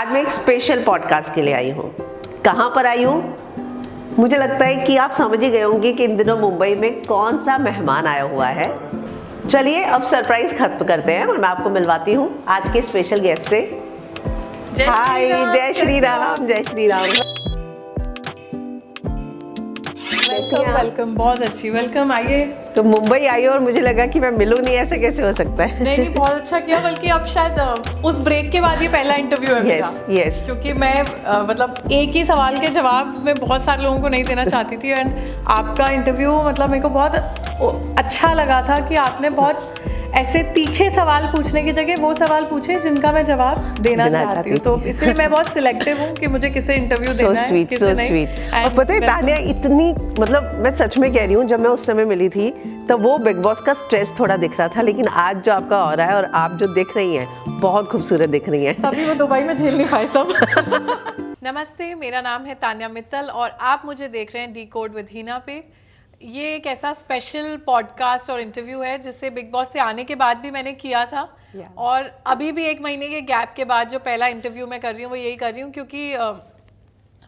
आज मैं एक स्पेशल पॉडकास्ट के लिए आई हूँ। कहाँ पर आई हूँ? मुझे लगता है कि आप समझ ही गए होंगे कि इन दिनों मुंबई में कौन सा मेहमान आया हुआ है। चलिए अब सरप्राइज खत्म करते हैं और मैं आपको मिलवाती हूँ आज के स्पेशल गेस्ट से। हाय, जय श्री राम, जय श्री राम। वेलकम, बहुत अच्छी वेलकम। आइए। तो मुंबई आई और मुझे लगा कि मैं मिलूं नहीं, ऐसे कैसे हो सकता है? नहीं, बहुत अच्छा किया। बल्कि अब शायद उस ब्रेक के बाद ये पहला इंटरव्यू है मेरा। यस। क्योंकि मैं मतलब एक ही सवाल के जवाब मैं बहुत सारे लोगों को नहीं देना चाहती थी, एंड आपका इंटरव्यू मतलब मेरे को बहुत अच्छा लगा था कि आपने बहुत ऐसे तीखे सवाल पूछने की जगह वो सवाल पूछे जिनका मैं जवाब देना चाहती हूँ। तो इसलिए मैं बहुत सिलेक्टिव हूँ कि मुझे किसे इंटरव्यू देना है, किसे नहीं। स्वीट। और पता है तान्या, इतनी मतलब मैं सच में कह रही हूँ, जब मैं उस समय मिली थी तब वो बिग बॉस का स्ट्रेस थोड़ा दिख रहा था, लेकिन आज जो आपका हो रहा है और आप जो दिख रही हैं बहुत खूबसूरत दिख रही हैं। तभी वो दुबई में झेल नहीं पाए सब। नमस्ते, मेरा नाम है तान्या मित्तल और आप मुझे देख रहे हैं डिकोड विद हीना पे। ये एक ऐसा स्पेशल पॉडकास्ट और इंटरव्यू है जिसे बिग बॉस से आने के बाद भी मैंने किया था। और अभी भी 1 महीने के गैप के बाद जो पहला इंटरव्यू मैं कर रही हूँ वो यही कर रही हूँ, क्योंकि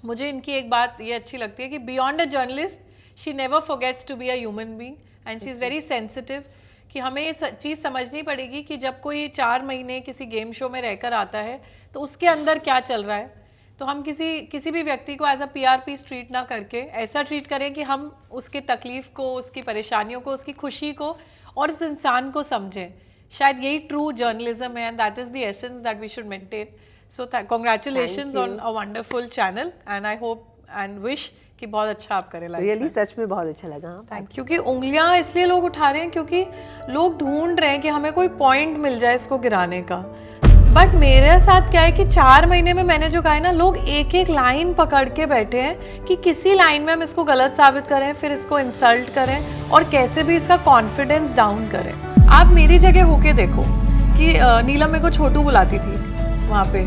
मुझे इनकी एक बात ये अच्छी लगती है कि beyond a journalist she never forgets to be a human being and she is very sensitive. कि हमें ये चीज़ समझनी पड़ेगी कि जब कोई 4 महीने किसी गेम शो में रहकर आता है तो उसके अंदर क्या चल रहा है। तो हम किसी भी व्यक्ति को एज अ पीआरपी ट्रीट ना करके ऐसा ट्रीट करें कि हम उसकी तकलीफ को, उसकी परेशानियों को, उसकी खुशी को और उस इंसान को समझें। शायद यही ट्रू जर्नलिज्म है, and that is the essence that we should maintain. So congratulations on a wonderful channel and I hope and wish कि बहुत अच्छा आप करें लाइफ। रियली सच में बहुत अच्छा लगा। Thank you. क्योंकि उंगलियां इसलिए लोग उठा रहे हैं क्योंकि लोग ढूंढ रहे हैं कि हमें कोई पॉइंट मिल जाए इसको गिराने का। बट मेरे साथ क्या है कि 4 महीने में मैंने जो कहा है ना, लोग एक एक लाइन पकड़ के बैठे हैं कि किसी लाइन में हम इसको गलत साबित करें, फिर इसको इंसल्ट करें और कैसे भी इसका कॉन्फिडेंस डाउन करें। आप मेरी जगह होके देखो कि नीलम मेरे को छोटू बुलाती थी वहाँ पे,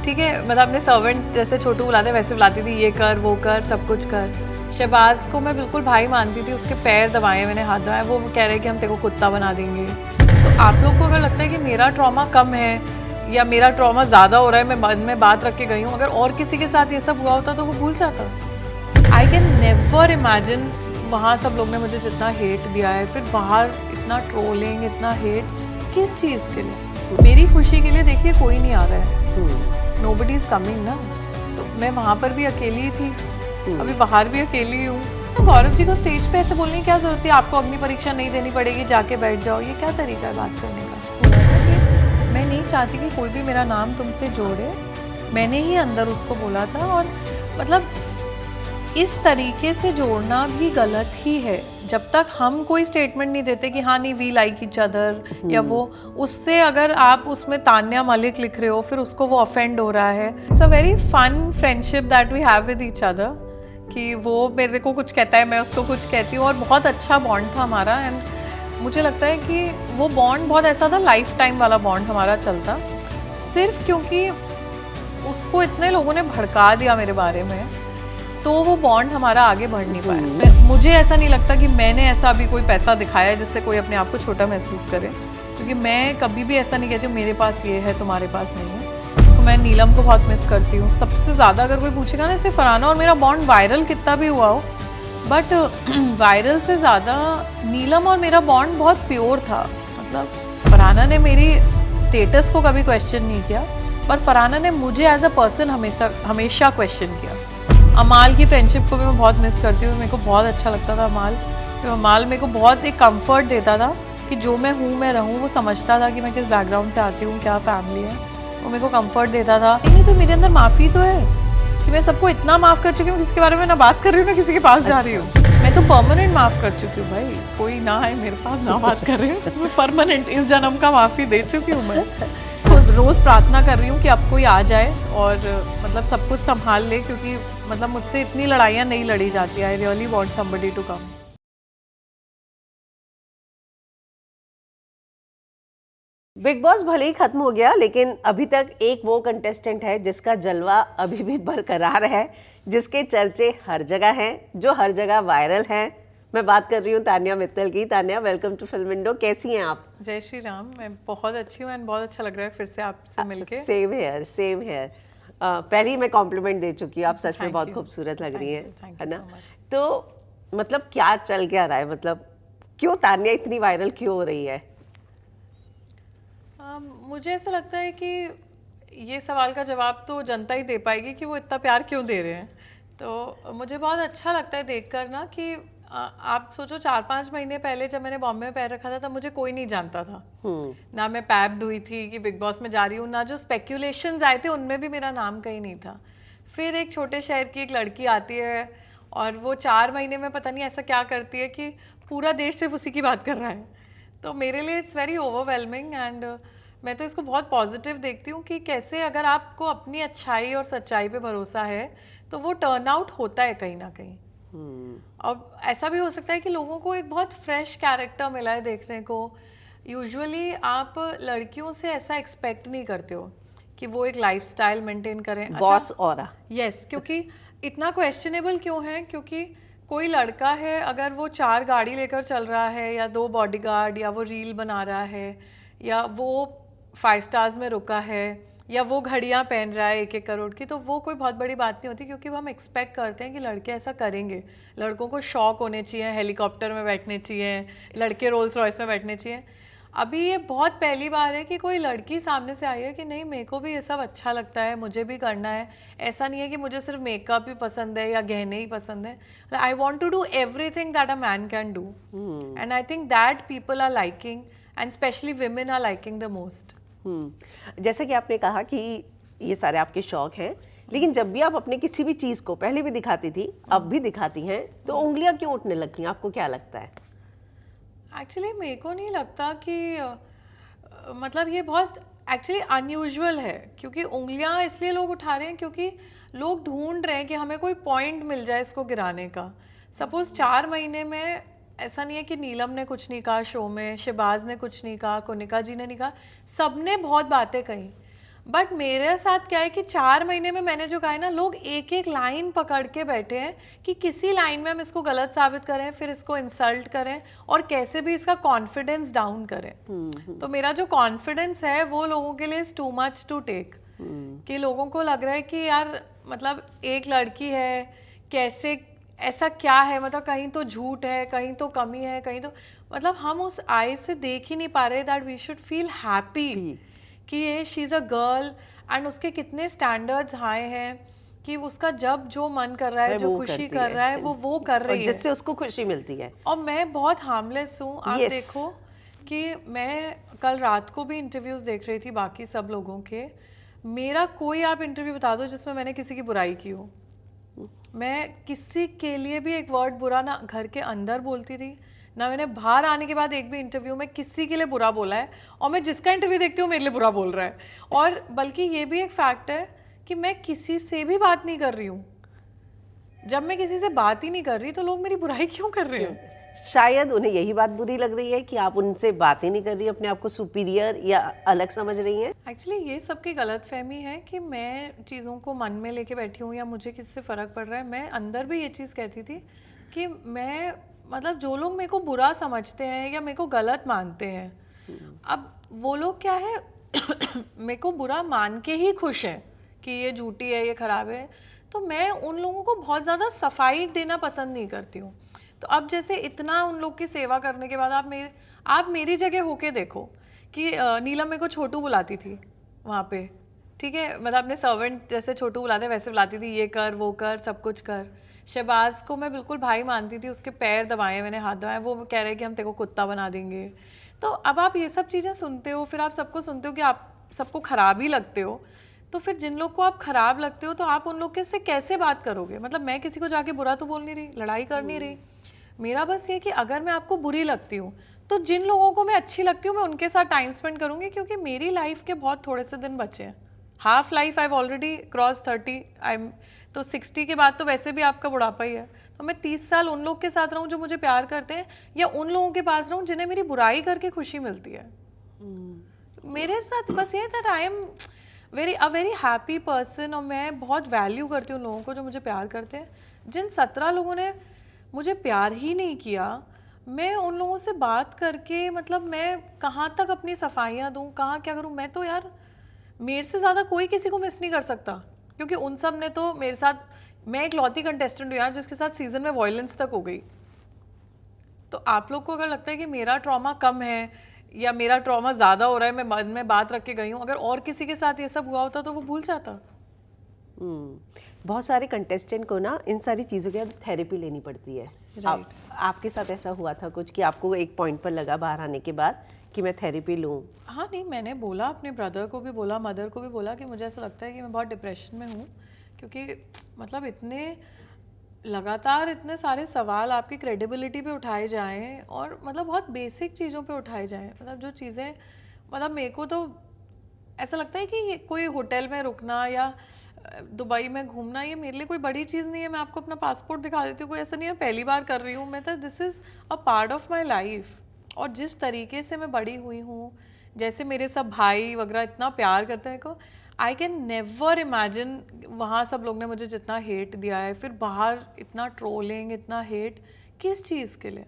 ठीक है, मतलब अपने सर्वेंट जैसे छोटू बुलाते वैसे बुलाती थी, ये कर वो कर सब कुछ कर। शहबाज को मैं बिल्कुल भाई मानती थी, उसके पैर दबाए मैंने, हाथ दबाए, वो कह रहे कि हम तेरे को कुत्ता बना देंगे। तो आप लोग को अगर लगता है कि मेरा ट्रॉमा कम है या मेरा ट्रॉमा ज़्यादा हो रहा है, मैं मन में बात रख के गई हूँ, अगर और किसी के साथ ये सब हुआ होता तो वो भूल जाता। आई कैन नेवर इमेजिन वहाँ सब लोग ने मुझे जितना हेट दिया है, फिर बाहर इतना ट्रोलिंग, इतना हेट, किस चीज़ के लिए? मेरी खुशी के लिए देखिए कोई नहीं आ रहा है, नोबडी इज कमिंग ना। तो मैं वहाँ पर भी अकेली थी, अभी बाहर भी अकेली हूँ। गौरव जी को स्टेज पे ऐसे बोलने की क्या जरूरत है, आपको अग्नि परीक्षा नहीं देनी पड़ेगी, जाके बैठ जाओ, ये क्या तरीका है बात करने का? मैं नहीं चाहती कि कोई भी मेरा नाम तुमसे जोड़े, मैंने ही अंदर उसको बोला था। और मतलब इस तरीके से जोड़ना भी गलत ही है। जब तक हम कोई स्टेटमेंट नहीं देते कि हाँ नहीं वी लाइक ईच अदर या वो, उससे अगर आप उसमें तान्या मलिक लिख रहे हो फिर उसको वो ऑफेंड हो रहा है। It's a very fun friendship that we have with each other, कि वो मेरे को कुछ कहता है, मैं उसको कुछ कहती हूँ, और बहुत अच्छा बॉन्ड था हमारा। एंड मुझे लगता है कि वो बॉन्ड बहुत ऐसा था, लाइफ टाइम वाला बॉन्ड हमारा चलता, सिर्फ क्योंकि उसको इतने लोगों ने भड़का दिया मेरे बारे में, तो वो बॉन्ड हमारा आगे बढ़ नहीं पाया। मुझे ऐसा नहीं लगता कि मैंने ऐसा अभी कोई पैसा दिखाया है जिससे कोई अपने आप को छोटा महसूस करे, क्योंकि मैं कभी भी ऐसा नहीं कहती हूँ मेरे पास ये है तुम्हारे पास नहीं है। तो मैं नीलम को बहुत मिस करती हूँ सबसे ज़्यादा। अगर कोई पूछेगा ना, जैसे फरहाना और मेरा बॉन्ड वायरल कितना भी हुआ हो, बट वायरल से ज़्यादा नीलम और मेरा बॉन्ड बहुत प्योर था। मतलब फरहाना ने मेरी स्टेटस को कभी क्वेश्चन नहीं किया, पर फरहाना ने मुझे एज अ पर्सन हमेशा क्वेश्चन किया। अमाल की फ्रेंडशिप को भी मैं बहुत मिस करती हूँ, मेरे को बहुत अच्छा लगता था अमाल। अमाल मेरे को बहुत एक कंफर्ट देता था कि जो मैं हूँ मैं रहूँ। वो समझता था कि मैं किस बैकग्राउंड से आती हूँ, क्या फैमिली है, वो मेरे को कंफर्ट देता था। नहीं तो मेरे अंदर माफ़ी तो है कि मैं सबको इतना माफ़ कर चुकी हूँ, किसी के बारे में ना बात कर रही हूँ ना किसी के पास जा रही हूँ। मैं तो परमानेंट माफ़ कर चुकी हूँ भाई, कोई ना है मेरे पास ना बात कर रही हूँ, मैं परमानेंट इस जन्म का माफ़ी दे चुकी हूँ। मैं तो रोज़ प्रार्थना कर रही हूँ कि अब कोई आ जाए और मतलब सब कुछ संभाल ले, क्योंकि मतलब मुझसे इतनी लड़ाइयाँ नहीं लड़ी जाती। I really want somebody to come. Bigg Boss भले ही खत्म हो गया, लेकिन अभी तक एक वो कंटेस्टेंट है जिसका जलवा अभी भी बरकरार है, जिसके चर्चे हर जगह हैं, जो हर जगह वायरल हैं। मैं बात कर रही हूँ तान्या मित्तल की। Tanya, welcome to film window. कैसी हैं आप? जय श्री राम। मैं बहुत अच्छी हूँ एंड बहुत अच्छा लग रहा है फिर से आपसे मिलके। Same here, same here. पहले ही मैं कॉम्प्लीमेंट दे चुकी हूँ, आप सच में Thank बहुत you. खूबसूरत लग रही हैं, Thank है you ना? so much. तो मतलब क्या चल क्या रहा है, मतलब क्यों तान्या इतनी वायरल क्यों हो रही है? मुझे ऐसा लगता है कि ये सवाल का जवाब तो जनता ही दे पाएगी कि वो इतना प्यार क्यों दे रहे हैं। तो मुझे बहुत अच्छा लगता है देखकर ना कि आप सोचो 4-5 महीने पहले जब मैंने बॉम्बे में पैर रखा था तब मुझे कोई नहीं जानता था। ना मैं पैप्ड हुई थी कि बिग बॉस में जा रही हूँ, ना जो स्पेक्यूलेशंस आए थे उनमें भी मेरा नाम कहीं नहीं था। फिर एक छोटे शहर की एक लड़की आती है और वो 4 महीने में पता नहीं ऐसा क्या करती है कि पूरा देश सिर्फ उसी की बात कर रहा है। तो मेरे लिए इट्स वेरी ओवरवेलमिंग एंड मैं तो इसको बहुत पॉजिटिव देखती हूँ कि कैसे अगर आपको अपनी अच्छाई और सच्चाई पे भरोसा है तो वो टर्न आउट होता है कहीं ना कहीं। और ऐसा भी हो सकता है कि लोगों को एक बहुत फ्रेश कैरेक्टर मिला है देखने को। यूजुअली आप लड़कियों से ऐसा एक्सपेक्ट नहीं करते हो कि वो एक लाइफस्टाइल मेंटेन करें। Boss aura. यस, क्योंकि इतना क्वेश्चनेबल क्यों है, क्योंकि कोई लड़का है अगर वो 4 गाड़ी लेकर चल रहा है या 2 बॉडीगार्ड, या वो रील बना रहा है, या वो 5 स्टार्स में रुका है, या वो घड़ियां पहन रहा है 1-1 करोड़ की, तो वो कोई बहुत बड़ी बात नहीं होती, क्योंकि वो हम एक्सपेक्ट करते हैं कि लड़के ऐसा करेंगे। लड़कों को शौक होने चाहिए, हेलीकॉप्टर में बैठने चाहिए, लड़के रोल्स रॉयस में बैठने चाहिए। अभी ये बहुत पहली बार है कि कोई लड़की सामने से आई है कि नहीं मेरे को भी ये सब अच्छा लगता है, मुझे भी करना है। ऐसा नहीं है कि मुझे सिर्फ मेकअप ही पसंद है या गहने ही पसंद है। I want to do everything that a man can do, and I think that people are liking, and specially women are liking the most. जैसे कि आपने कहा कि ये सारे आपके शौक हैं, लेकिन जब भी आप अपने किसी भी चीज़ को पहले भी दिखाती थी, अब भी दिखाती हैं, तो उंगलियां क्यों उठने लगती हैं? आपको क्या लगता है? एक्चुअली मेरे को नहीं लगता कि मतलब ये बहुत एक्चुअली अनयूजुअल है, क्योंकि उंगलियां इसलिए लोग उठा रहे हैं क्योंकि लोग ढूंढ रहे हैं कि हमें कोई पॉइंट मिल जाए इसको गिराने का। सपोज 4 महीने में ऐसा नहीं है कि नीलम ने कुछ नहीं कहा शो में, शिबाज ने कुछ नहीं कहा, कोनिका जी ने नहीं कहा, सबने बहुत बातें कही। बट मेरे साथ क्या है कि 4 महीने में मैंने जो कहा है ना, लोग एक एक लाइन पकड़ के बैठे हैं कि किसी लाइन में हम इसको गलत साबित करें, फिर इसको इंसल्ट करें और कैसे भी इसका कॉन्फिडेंस डाउन करें। तो मेरा जो कॉन्फिडेंस है वो लोगों के लिए is too much to take, कि लोगों को लग रहा है कि यार मतलब एक लड़की है, कैसे ऐसा क्या है, मतलब कहीं तो झूठ है, कहीं तो कमी है, कहीं तो मतलब हम उस आई से देख ही नहीं पा रहे that we should feel happy कि ये she is a girl, and उसके कितने स्टैंडर्ड्स हाई हैं कि उसका जब जो मन कर रहा है, जो खुशी कर रहा है वो कर रही है, जिससे उसको खुशी मिलती है। और मैं बहुत हार्मलेस हूँ। आप Yes. देखो कि मैं कल रात को भी इंटरव्यूज देख रही थी बाकी सब लोगों के, मेरा कोई आप इंटरव्यू बता दो जिसमें मैंने किसी की बुराई की हो। मैं किसी के लिए भी एक वर्ड बुरा ना घर के अंदर बोलती थी, ना मैंने बाहर आने के बाद एक भी इंटरव्यू में किसी के लिए बुरा बोला है, और मैं जिसका इंटरव्यू देखती हूँ मेरे लिए बुरा बोल रहा है। और बल्कि ये भी एक फैक्ट है कि मैं किसी से भी बात नहीं कर रही हूँ। जब मैं किसी से बात ही नहीं कर रही तो लोग मेरी बुराई क्यों कर रहे हैं? शायद उन्हें यही बात बुरी लग रही है कि आप उनसे बात ही नहीं कर रही, अपने आप को सुपीरियर या अलग समझ रही हैं। एक्चुअली ये सबकी गलत फहमी है कि मैं चीज़ों को मन में लेके बैठी हूँ या मुझे किससे फ़र्क पड़ रहा है। मैं अंदर भी ये चीज़ कहती थी कि मैं मतलब जो लोग मेरे को बुरा समझते हैं या मेरे को गलत मानते हैं, अब वो लोग क्या है मेरे को बुरा मान के ही खुश हैं कि ये झूठी है, ये ख़राब है, तो मैं उन लोगों को बहुत ज़्यादा सफाई देना पसंद नहीं करती हूँ। तो अब जैसे इतना उन लोग की सेवा करने के बाद आप मेरी जगह होके देखो कि नीलम मेरे को छोटू बुलाती थी वहाँ पे, ठीक है, मतलब अपने सर्वेंट जैसे छोटू बुलाते वैसे बुलाती थी, ये कर वो कर सब कुछ कर। शहबाज को मैं बिल्कुल भाई मानती थी, उसके पैर दबाए मैंने, हाथ दबाए, वो कह रहे कि हम तेरे को कुत्ता बना देंगे। तो अब आप ये सब चीज़ें सुनते हो, फिर आप सबको सुनते हो कि आप सबको ख़राब ही लगते हो, तो फिर जिन लोग को आप ख़राब लगते हो तो आप उन लोग के से कैसे बात करोगे? मतलब मैं किसी को जाके बुरा तो बोल नहीं रही, लड़ाई कर नहीं रही, मेरा बस ये कि अगर मैं आपको बुरी लगती हूँ तो जिन लोगों को मैं अच्छी लगती हूँ मैं उनके साथ टाइम स्पेंड करूँगी, क्योंकि मेरी लाइफ के बहुत थोड़े से दिन बचे हैं। Half life I have already cross 30, तो 60 के बाद तो वैसे भी आपका बुढ़ापा ही है। तो मैं 30 साल उन लोग के साथ रहूँ जो मुझे प्यार करते हैं, या उन लोगों के पास रहूँ जिन्हें मेरी बुराई करके खुशी मिलती है। मेरे साथ बस ये that I am very happy person, और मैं बहुत वैल्यू करती हूँ लोगों को जो मुझे प्यार करते हैं। जिन 17 लोगों ने मुझे प्यार ही नहीं किया, मैं उन लोगों से बात करके मतलब मैं कहाँ तक अपनी सफाइयाँ दूँ, कहाँ क्या करूँ? मैं तो यार मेरे से ज़्यादा कोई किसी को मिस नहीं कर सकता। क्योंकि उन सब ने तो मेरे साथ, मैं एक लौती कंटेस्टेंट हूँ यार जिसके साथ सीजन में वायलेंस तक हो गई। तो आप लोग को अगर लगता है कि मेरा ट्रॉमा कम है या मेरा ट्रॉमा ज़्यादा हो रहा है, मैं मन में बात रख के गई हूँ, अगर और किसी के साथ ये सब हुआ होता तो वो भूल जाता। बहुत सारे कंटेस्टेंट को ना इन सारी चीज़ों के बाद थेरेपी लेनी पड़ती है। आपके साथ ऐसा हुआ था कुछ कि आपको एक पॉइंट पर लगा बाहर आने के बाद कि मैं थेरेपी लूँ? हाँ नहीं, मैंने बोला, अपने ब्रदर को भी बोला, मदर को भी बोला कि मुझे ऐसा लगता है कि मैं बहुत डिप्रेशन में हूँ, क्योंकि मतलब इतने लगातार इतने सारे सवाल आपकी क्रेडिबिलिटी पे उठाए जाएं और मतलब बहुत बेसिक चीज़ों पे उठाए जाएं, मतलब जो चीज़ें, मतलब मेरे को तो ऐसा लगता है कि ये कोई होटल में रुकना या दुबई में घूमना ये मेरे लिए कोई बड़ी चीज़ नहीं है। मैं आपको अपना पासपोर्ट दिखा देती हूँ, कोई ऐसा नहीं है पहली बार कर रही हूँ मैं, तो this is a part of my life. और जिस तरीके से मैं बड़ी हुई हूँ, जैसे मेरे सब भाई वगैरह इतना प्यार करते हैं को, आई कैन नेवर इमेजिन वहाँ सब लोग ने मुझे जितना हेट दिया है, फिर बाहर इतना ट्रोलिंग, इतना हेट, किस चीज़ के लिए?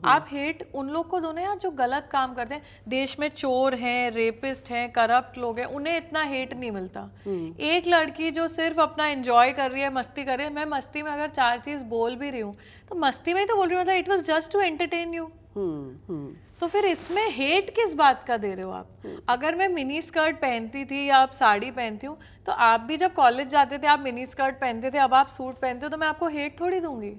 आप हेट उन लोग को दो ना यार जो गलत काम करते हैं। देश में चोर हैं, रेपिस्ट हैं, करप्ट लोग हैं, उन्हें इतना हेट नहीं मिलता। एक लड़की जो सिर्फ अपना एंजॉय कर रही है, मस्ती कर रही है, मैं मस्ती में अगर 4 चीज़ बोल भी रही हूँ तो मस्ती में ही तो बोल रही हूँ, it was just to entertain you. तो फिर इसमें हेट किस बात का दे रहे हो आप? अगर मैं मिनी स्कर्ट पहनती थी या आप साड़ी पहनती हूँ, तो आप भी जब कॉलेज जाते थे आप मिनी स्कर्ट पहनते थे, अब आप सूट पहनते हो, तो मैं आपको हेट थोड़ी दूंगी।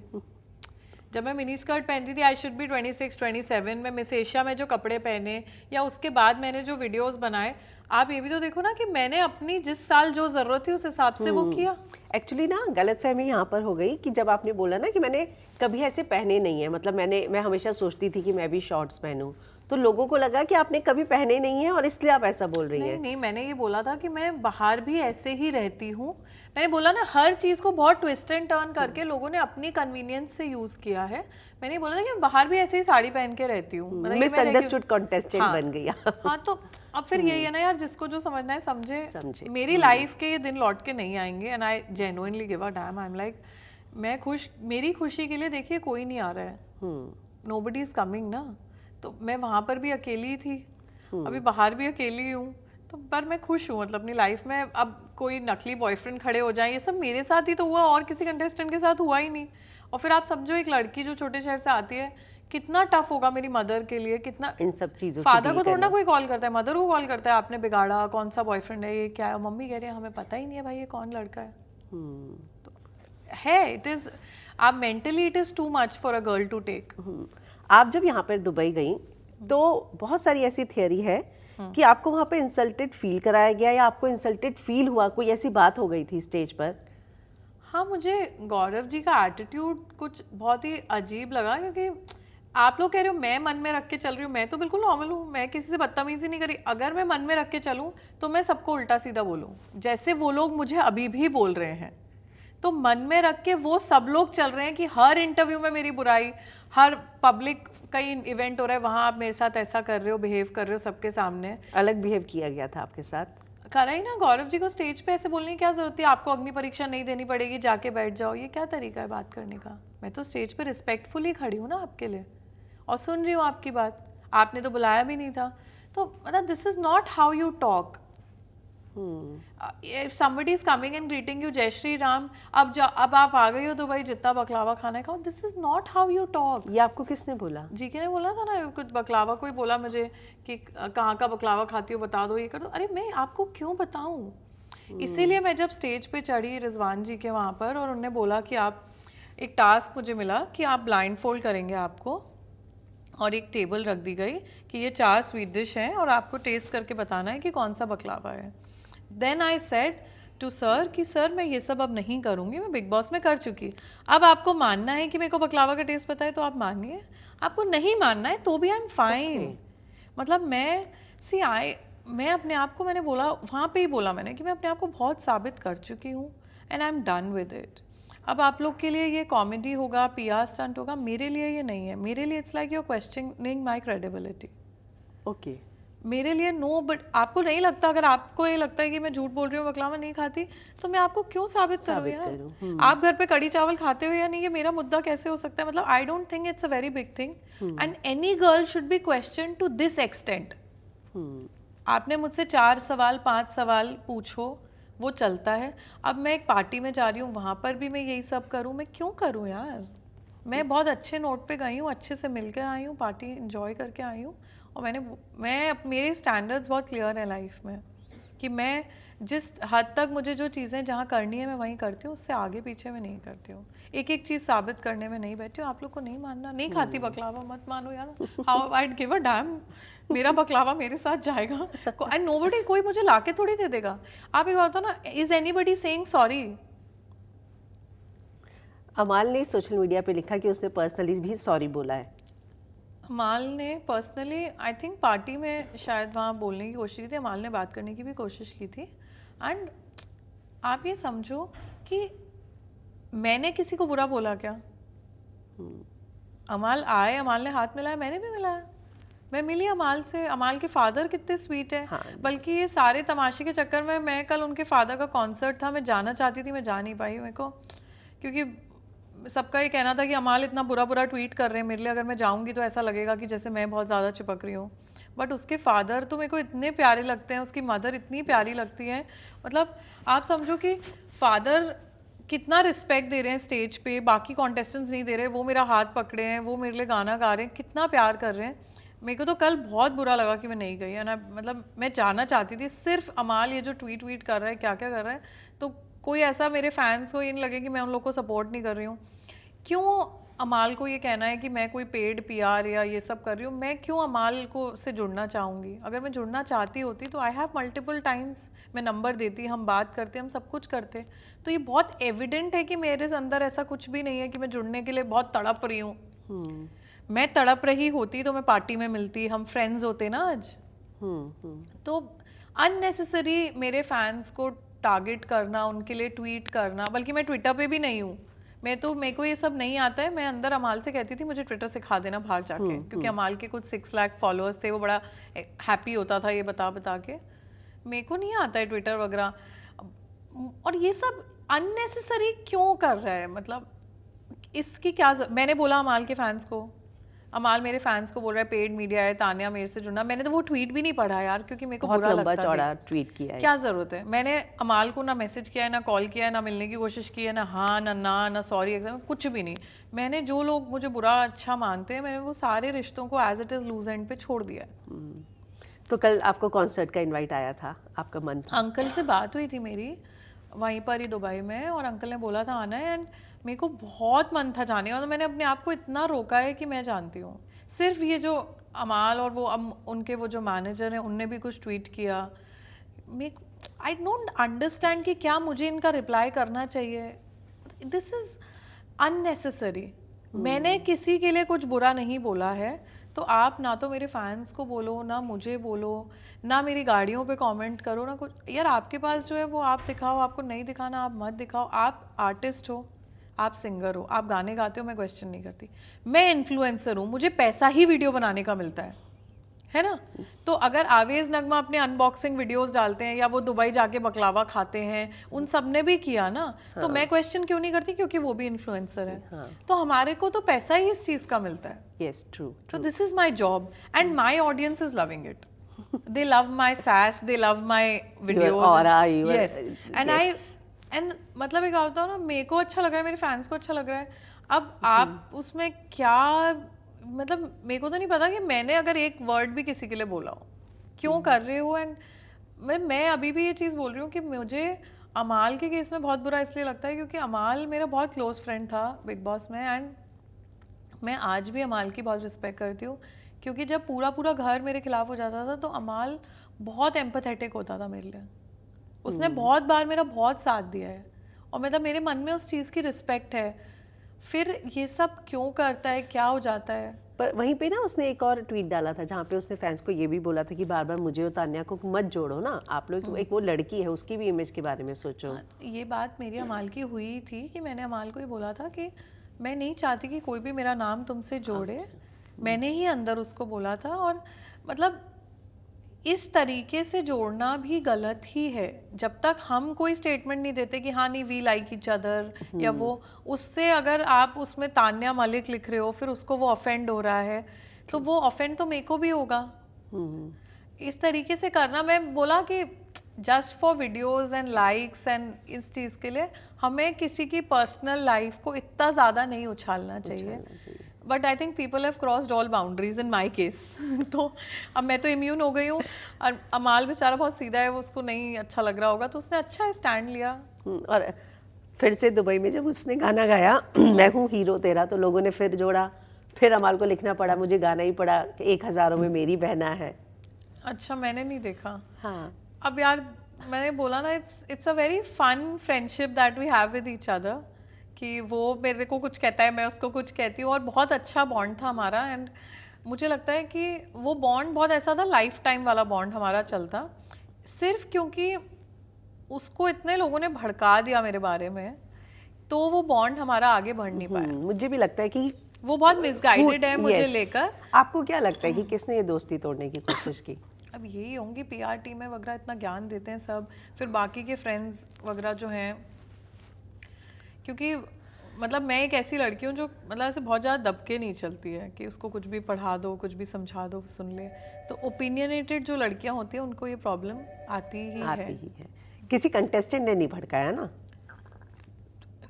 जब मैं मिनी स्कर्ट पहनती थी, आई शुड बी 26, 27 में मिस एशिया में जो कपड़े पहने या उसके बाद मैंने जो वीडियोस बनाए, आप ये भी तो देखो ना कि मैंने अपनी जिस साल जो जरूरत थी उस हिसाब से वो किया। एक्चुअली ना गलतफहमी यहाँ पर हो गई कि जब आपने बोला ना कि मैंने कभी ऐसे पहने नहीं है, मतलब मैं हमेशा सोचती थी कि मैं भी शॉर्ट्स पहनूं, तो लोगों को लगा कि आपने कभी पहने नहीं है और इसलिए आप ऐसा बोल रही हैं। नहीं, मैंने ये बोला था कि मैं बाहर भी ऐसे ही रहती हूँ। मैंने बोला ना, हर चीज़ को बहुत ट्विस्ट एंड टर्न करके लोगों ने अपनी कन्वीनियंस से यूज़ किया है। मैंने बोला था कि मैं बाहर भी ऐसे ही साड़ी पहन के रहती हूँ। मिसअंडरस्टूड कंटेस्टेंट बन गई। हाँ, तो अब फिर यही है ना यार, जिसको जो समझना है समझे। मेरी लाइफ के ये दिन लौट के नहीं आएंगे and I genuinely give a dam. I am like, मैं खुश, मेरी खुशी के लिए देखिए कोई नहीं आ रहा है, नोबडी इज कमिंग ना। तो मैं वहाँ पर भी अकेली थी, अभी बाहर भी अकेली हूँ, तो पर मैं खुश हूँ मतलब अपनी लाइफ में। अब कोई नकली बॉयफ्रेंड खड़े हो जाए, ये सब मेरे साथ ही तो हुआ, और किसी कंटेस्टेंट के साथ हुआ ही नहीं। और फिर आप समझो एक लड़की जो छोटे शहर से आती है, कितना टफ होगा मेरी मदर के लिए, कितना इन सब चीज़ों। फादर को थोड़ा ना कोई कॉल करता है, मदर को कॉल करता है, आपने बिगाड़ा, कौन सा बॉयफ्रेंड है, ये क्या है? मम्मी कह रही है हमें पता ही नहीं है भाई ये कौन लड़का है। तो है, इट इज़, आप mentally it is too much for a girl to take. आप जब यहाँ पर दुबई गई तो बहुत सारी ऐसी थियरी है कि आपको वहाँ पे इंसल्टेड फील कराया गया या आपको इंसल्टेड फील हुआ, कोई ऐसी बात हो गई थी स्टेज पर? हाँ, मुझे गौरव जी का एटीट्यूड कुछ बहुत ही अजीब लगा, क्योंकि आप लोग कह रहे हो मैं मन में रख के चल रही हूँ, मैं तो बिल्कुल नॉर्मल हूँ, मैं किसी से बदतमीजी नहीं करी। अगर मैं मन में रख के चलूँ तो मैं सबको उल्टा सीधा बोलूँ, जैसे वो लोग मुझे अभी भी बोल रहे हैं। तो मन में रख के वो सब लोग चल रहे हैं कि हर इंटरव्यू में मेरी बुराई, हर पब्लिक कई इवेंट हो रहा है वहाँ आप मेरे साथ ऐसा कर रहे हो, बिहेव कर रहे हो सबके सामने। अलग बिहेव किया गया था आपके साथ? करा ही ना। गौरव जी को स्टेज पे ऐसे बोलने की क्या जरूरत है, आपको अग्नि परीक्षा नहीं देनी पड़ेगी, जाके बैठ जाओ, ये क्या तरीका है बात करने का? मैं तो स्टेज पे रिस्पेक्टफुली खड़ी हूँ ना आपके लिए और सुन रही हूँ आपकी बात, आपने तो बुलाया भी नहीं था। तो मतलब this is not how you talk. If somebody is coming and greeting you जय श्री राम, अब आप आ गई हो तो भाई जितना बकलावा खाना है खाओ, this is not how you talk. ये आपको किसने बोला? जी के ने बोला था ना, कुछ बकलावा कोई बोला मुझे कि कहाँ का बकलावा खाती हो बता दो, ये कर दो। अरे मैं आपको क्यों बताऊँ? इसीलिए मैं जब स्टेज पे चढ़ी रिजवान जी के वहाँ पर और उन्होंने बोला कि आप, एक टास्क मुझे मिला कि आप ब्लाइंड फोल्ड करेंगे आपको, और एक टेबल रख दी गई कि ये 4 स्वीट डिश हैं और आपको टेस्ट करके बताना है कि कौन सा बकलावा है। Then I said to sir कि सर मैं ये सब अब नहीं करूँगी, मैं बिग बॉस में कर चुकी। अब आपको मानना है कि मेरे को बकलावा का टेस्ट पता है तो आप मानिए, आपको नहीं मानना है तो भी आई एम फाइन। मतलब मैं अपने आप को, मैंने बोला वहाँ पे ही बोला मैंने कि मैं अपने आप को बहुत साबित कर चुकी हूँ and I am done with it. अब आप लोग के लिए ये कॉमेडी होगा, PR स्टंट होगा, मेरे लिए ये नहीं है। मेरे लिए it's like you are questioning my credibility. Okay, मेरे लिए नो, बट आपको नहीं लगता, अगर आपको ये लगता है कि मैं झूठ बोल रही हूँ, बकलावा नहीं खाती, तो मैं आपको क्यों साबित करूँ यार? आप घर पे कड़ी चावल खाते हो या नहीं, ये मेरा मुद्दा कैसे हो सकता है? मतलब I don't think it's a very big thing and any girl should be question to this extent. आपने मुझसे 4 सवाल 5 सवाल पूछो, वो चलता है। अब मैं एक पार्टी में जा रही हूँ, वहाँ पर भी मैं यही सब करूँ, मैं क्यों करूँ यार? मैं बहुत अच्छे नोट पे गई हूँ, अच्छे से मिल के आई हूँ, पार्टी इंजॉय करके आई हूँ, और मेरे स्टैंडर्ड्स बहुत क्लियर है लाइफ में कि मैं जिस हद तक मुझे जो चीज़ें जहाँ करनी है मैं वहीं करती हूँ, उससे आगे पीछे मैं नहीं करती हूँ। एक एक चीज़ साबित करने में नहीं बैठी हूँ। आप लोग को नहीं मानना, नहीं खाती बकलावा, मत मानो यार, how I give a dam, मेरा बकलावा मेरे साथ जाएगा एंड नोबडी, कोई मुझे लाके थोड़ी दे देगा। आप एक बात बताओ ना, इज एनीबडी सेइंग सॉरी? अमाल ने सोशल मीडिया पे लिखा कि उसने पर्सनली भी सॉरी बोला है। अमाल ने पर्सनली आई थिंक पार्टी में शायद वहाँ बोलने की कोशिश की थी, अमाल ने बात करने की भी कोशिश की थी। एंड आप ये समझो कि मैंने किसी को बुरा बोला क्या? अमाल आए, अमाल ने हाथ मिलाया, मैंने भी मिलाया, मैं मिली अमाल से। अमाल के फादर कितने स्वीट है। हाँ। बल्कि ये सारे तमाशे के चक्कर में, मैं कल उनके फादर का कॉन्सर्ट था, मैं जाना चाहती थी, मैं जा नहीं पाई, मेरे को क्योंकि सबका ये कहना था कि अमाल इतना बुरा बुरा ट्वीट कर रहे हैं मेरे लिए, अगर मैं जाऊंगी तो ऐसा लगेगा कि जैसे मैं बहुत ज़्यादा चिपक रही हूँ। बट उसके फादर तो मेरे को इतने प्यारे लगते हैं, उसकी मदर इतनी प्यारी लगती है। मतलब आप समझो कि फादर कितना रिस्पेक्ट दे रहे हैं स्टेज पे, बाकी कॉन्टेस्टेंट्स नहीं दे रहे, वो मेरा हाथ पकड़े हैं, वो मेरे लिए गाना गा रहे हैं, कितना प्यार कर रहे हैं। मेरे को तो कल बहुत बुरा लगा कि मैं नहीं गई है ना, मतलब मैं जाना चाहती थी। सिर्फ अमाल ये जो ट्वीट कर रहा है, क्या क्या कर रहा है, तो कोई ऐसा मेरे फैंस को ये नहीं लगे कि मैं उन लोग को सपोर्ट नहीं कर रही हूँ। क्यों अमाल को ये कहना है कि मैं कोई पेड पीआर या ये सब कर रही हूँ? मैं क्यों अमाल को से जुड़ना चाहूँगी? अगर मैं जुड़ना चाहती होती तो आई हैव मल्टीपल टाइम्स, मैं नंबर देती, हम बात करते, हम सब कुछ करते। तो ये बहुत एविडेंट है कि मेरे अंदर ऐसा कुछ भी नहीं है कि मैं जुड़ने के लिए बहुत तड़प रही हूँ। मैं तड़प रही होती तो मैं पार्टी में मिलती, हम फ्रेंड्स होते ना आज। तो अननेसेसरी मेरे फैंस को टारगेट करना, उनके लिए ट्वीट करना, बल्कि मैं ट्विटर पे भी नहीं हूँ। मेरे को ये सब नहीं आता है। मैं अंदर अमाल से कहती थी मुझे ट्विटर सिखा देना बाहर जाके, क्योंकि अमाल के कुछ 6 लाख फॉलोअर्स थे, वो बड़ा हैप्पी होता था ये बता बता के। मेरे को नहीं आता है ट्विटर वगैरह, और ये सब अननेसेसरी क्यों कर रहा है? मतलब इसकी क्या मैंने बोला अमाल के फैंस को, अमाल मेरे फैंस को बोल रहा है पेड मीडिया है, तान्या मेरे से जुड़ना। मैंने तो वो ट्वीट भी नहीं पढ़ा यार, क्योंकि मेरे को बुरा लगता चौड़ा ट्वीट किया है। क्या जरूरत है? मैंने अमाल को ना मैसेज किया है, ना कॉल किया है, ना मिलने की कोशिश की है, ना हाँ ना सॉरी एग्जाम, कुछ भी नहीं। मैंने जो लोग मुझे बुरा अच्छा मानते हैं, मैंने वो सारे रिश्तों को as it is loose end पे छोड़ दिया है। तो कल आपको कॉन्सर्ट का इनवाइट आया था, आपका मन था? अंकल से बात हुई थी मेरी वहीं पर ही दुबई में, और अंकल ने बोला था आना है, एंड मेरे को बहुत मन था जाने का। तो मैंने अपने आप को इतना रोका है कि मैं जानती हूँ। सिर्फ ये जो अमाल और वो उनके वो जो मैनेजर हैं, उनने भी कुछ ट्वीट किया, आई डोंट अंडरस्टैंड कि क्या मुझे इनका रिप्लाई करना चाहिए। This is unnecessary. मैंने किसी के लिए कुछ बुरा नहीं बोला है, तो आप ना तो मेरे फैंस को बोलो, ना मुझे बोलो, ना मेरी गाड़ियों पे कमेंट करो, ना कुछ। यार आपके पास जो है वो आप दिखाओ, आपको नहीं दिखाना आप मत दिखाओ। आप आर्टिस्ट हो, आप सिंगर हो, आप गाने गाते हो, मैं क्वेश्चन नहीं करती। मैं इन्फ्लुएंसर हूँ, मुझे पैसा ही वीडियो बनाने का मिलता है ना? तो अगर आवेज नगमा अपने अनबॉक्सिंग वीडियोस डालते हैं, या वो दुबई जाके बकलावा खाते हैं, उन सब ने भी किया ना, तो मैं क्वेश्चन क्यों नहीं करती? क्योंकि वो भी इन्फ्लुएंसर है। तो हमारे को तो पैसा ही इस चीज का मिलता है। Yes, true. So this is my job and my audience is loving it. They love my sass, they love my videos. Your aura, yes. And मतलब एक होता है ना, मेरे को अच्छा लग रहा है, मेरे फैंस को अच्छा लग रहा है। अब आप उसमें क्या, मतलब मेरे को तो नहीं पता कि मैंने अगर एक वर्ड भी किसी के लिए बोला हो, क्यों कर रहे हो। एंड मैं अभी भी ये चीज़ बोल रही हूँ कि मुझे अमाल के केस में बहुत बुरा इसलिए लगता है क्योंकि अमाल मेरा बहुत क्लोज फ्रेंड था बिग बॉस में, एंड मैं आज भी अमाल की बहुत रिस्पेक्ट करती हूँ, क्योंकि जब पूरा घर मेरे खिलाफ हो जाता था तो अमाल बहुत एम्पैथेटिक होता था मेरे लिए। उसने बहुत बार मेरा बहुत साथ दिया है, और मतलब मेरे मन में उस चीज़ की रिस्पेक्ट है। फिर ये सब क्यों करता है, क्या हो जाता है? पर वहीं पे ना उसने एक और ट्वीट डाला था जहाँ पे उसने फैंस को ये भी बोला था कि बार बार मुझे और तान्या को मत जोड़ो ना, आप लोग एक वो लड़की है, उसकी भी इमेज के बारे में सोचो। ये बात मेरी अमाल की हुई थी कि मैंने अमाल को ये बोला था कि मैं नहीं चाहती कि कोई भी मेरा नाम तुमसे जोड़े। मैंने ही अंदर उसको बोला था, और मतलब इस तरीके से जोड़ना भी गलत ही है। जब तक हम कोई स्टेटमेंट नहीं देते कि हाँ नहीं वी लाइक ईच अदर, या वो उससे अगर आप उसमें तान्या मलिक लिख रहे हो, फिर उसको वो ऑफेंड हो रहा है, तो वो ऑफेंड तो मेरे को भी होगा। इस तरीके से करना, मैं बोला कि just for videos and likes and इस चीज़ के लिए हमें किसी की पर्सनल लाइफ को इतना ज़्यादा नहीं उछालना चाहिए. But I think people have crossed all boundaries in my case. तो अब मैं तो इम्यून हो गई हूँ और अमाल बेचारा बहुत सीधा है, वो उसको नहीं अच्छा लग रहा होगा, तो उसने अच्छा स्टैंड लिया. और फिर से दुबई में जब उसने गाना गाया मैं हूँ हीरो तेरा, तो लोगों ने फिर जोड़ा, फिर अमाल को लिखना पड़ा, मुझे गाना ही पड़ा, 1000 में मेरी बहना है. अच्छा, मैंने नहीं देखा. हाँ. अब यार मैंने बोला ना, it's a very fun friendship that we have with each other, कि वो मेरे को कुछ कहता है, मैं उसको कुछ कहती हूँ, और बहुत अच्छा बॉन्ड था हमारा. एंड मुझे लगता है कि वो बॉन्ड बहुत ऐसा था, लाइफ टाइम वाला बॉन्ड हमारा चलता. सिर्फ क्योंकि उसको इतने लोगों ने भड़का दिया मेरे बारे में, तो वो बॉन्ड हमारा आगे बढ़ नहीं पाया. मुझे भी लगता है कि वो बहुत मिसगाइडेड है मुझे Yes. लेकर. आपको क्या लगता है कि किसने ये दोस्ती तोड़ने की कोशिश की? अब यही होंगी PR टीम है वगैरह, इतना ज्ञान देते हैं सब, फिर बाकी के फ्रेंड्स वगैरह जो हैं. क्योंकि मतलब मैं एक ऐसी लड़की हूँ जो मतलब ऐसे बहुत ज़्यादा दबके नहीं चलती है कि उसको कुछ भी पढ़ा दो, कुछ भी समझा दो, सुन ले. तो ओपिनियनेटेड जो लड़कियाँ होती हैं उनको ये प्रॉब्लम आती ही है. किसी कंटेस्टेंट ने नहीं भड़काया ना?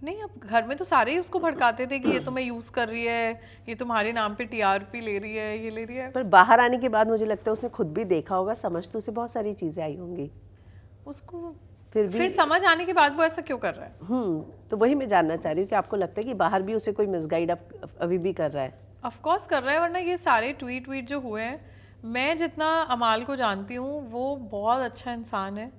नहीं, अब घर में तो सारे ही उसको भड़काते थे कि ये तो मैं यूज़ कर रही है, ये तुम्हारे नाम पे TRP ले रही है, ये ले रही है. पर बाहर आने के बाद मुझे लगता है उसने खुद भी देखा होगा, समझ तो उसे बहुत सारी चीजें आई होंगी. उसको फिर समझ आने के बाद वो ऐसा क्यों कर रहा है? तो वही मैं जानना चाह रही हूँ कि आपको लगता है कि बाहर भी उसे कोई मिसगाइड अभी भी कर रहा है? ऑफ कोर्स कर रहा है, वरना ये सारे ट्वीट जो हुए हैं, मैं जितना अमाल को जानती हूँ वो बहुत अच्छा इंसान है.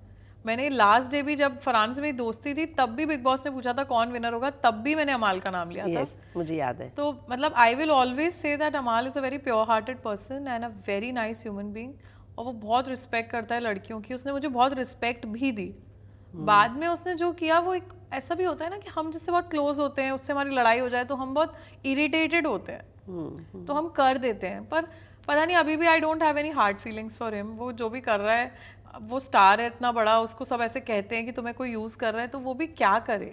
मैंने लास्ट डे भी जब फरहान से मेरी दोस्ती थी, तब भी बिग बॉस ने पूछा था कौन विनर होगा, तब भी मैंने अमाल का नाम लिया था. मुझे याद है. तो मतलब I will always say that Amaal is a very pure hearted person and a very nice human being. और वो बहुत रिस्पेक्ट करता है लड़कियों की. उसने मुझे बहुत रिस्पेक्ट भी दी. बाद में उसने जो किया वो एक ऐसा भी होता है ना कि हम जिससे बहुत क्लोज होते हैं, उससे हमारी लड़ाई हो जाए तो हम बहुत इरिटेटेड होते हैं, तो हम कर देते हैं. पर पता नहीं, अभी भी I don't have any hard feelings for him. वो जो भी कर रहा है, वो स्टार है इतना बड़ा, उसको सब ऐसे कहते हैं कि तुम्हें कोई यूज़ कर रहा है, तो वो भी क्या करे,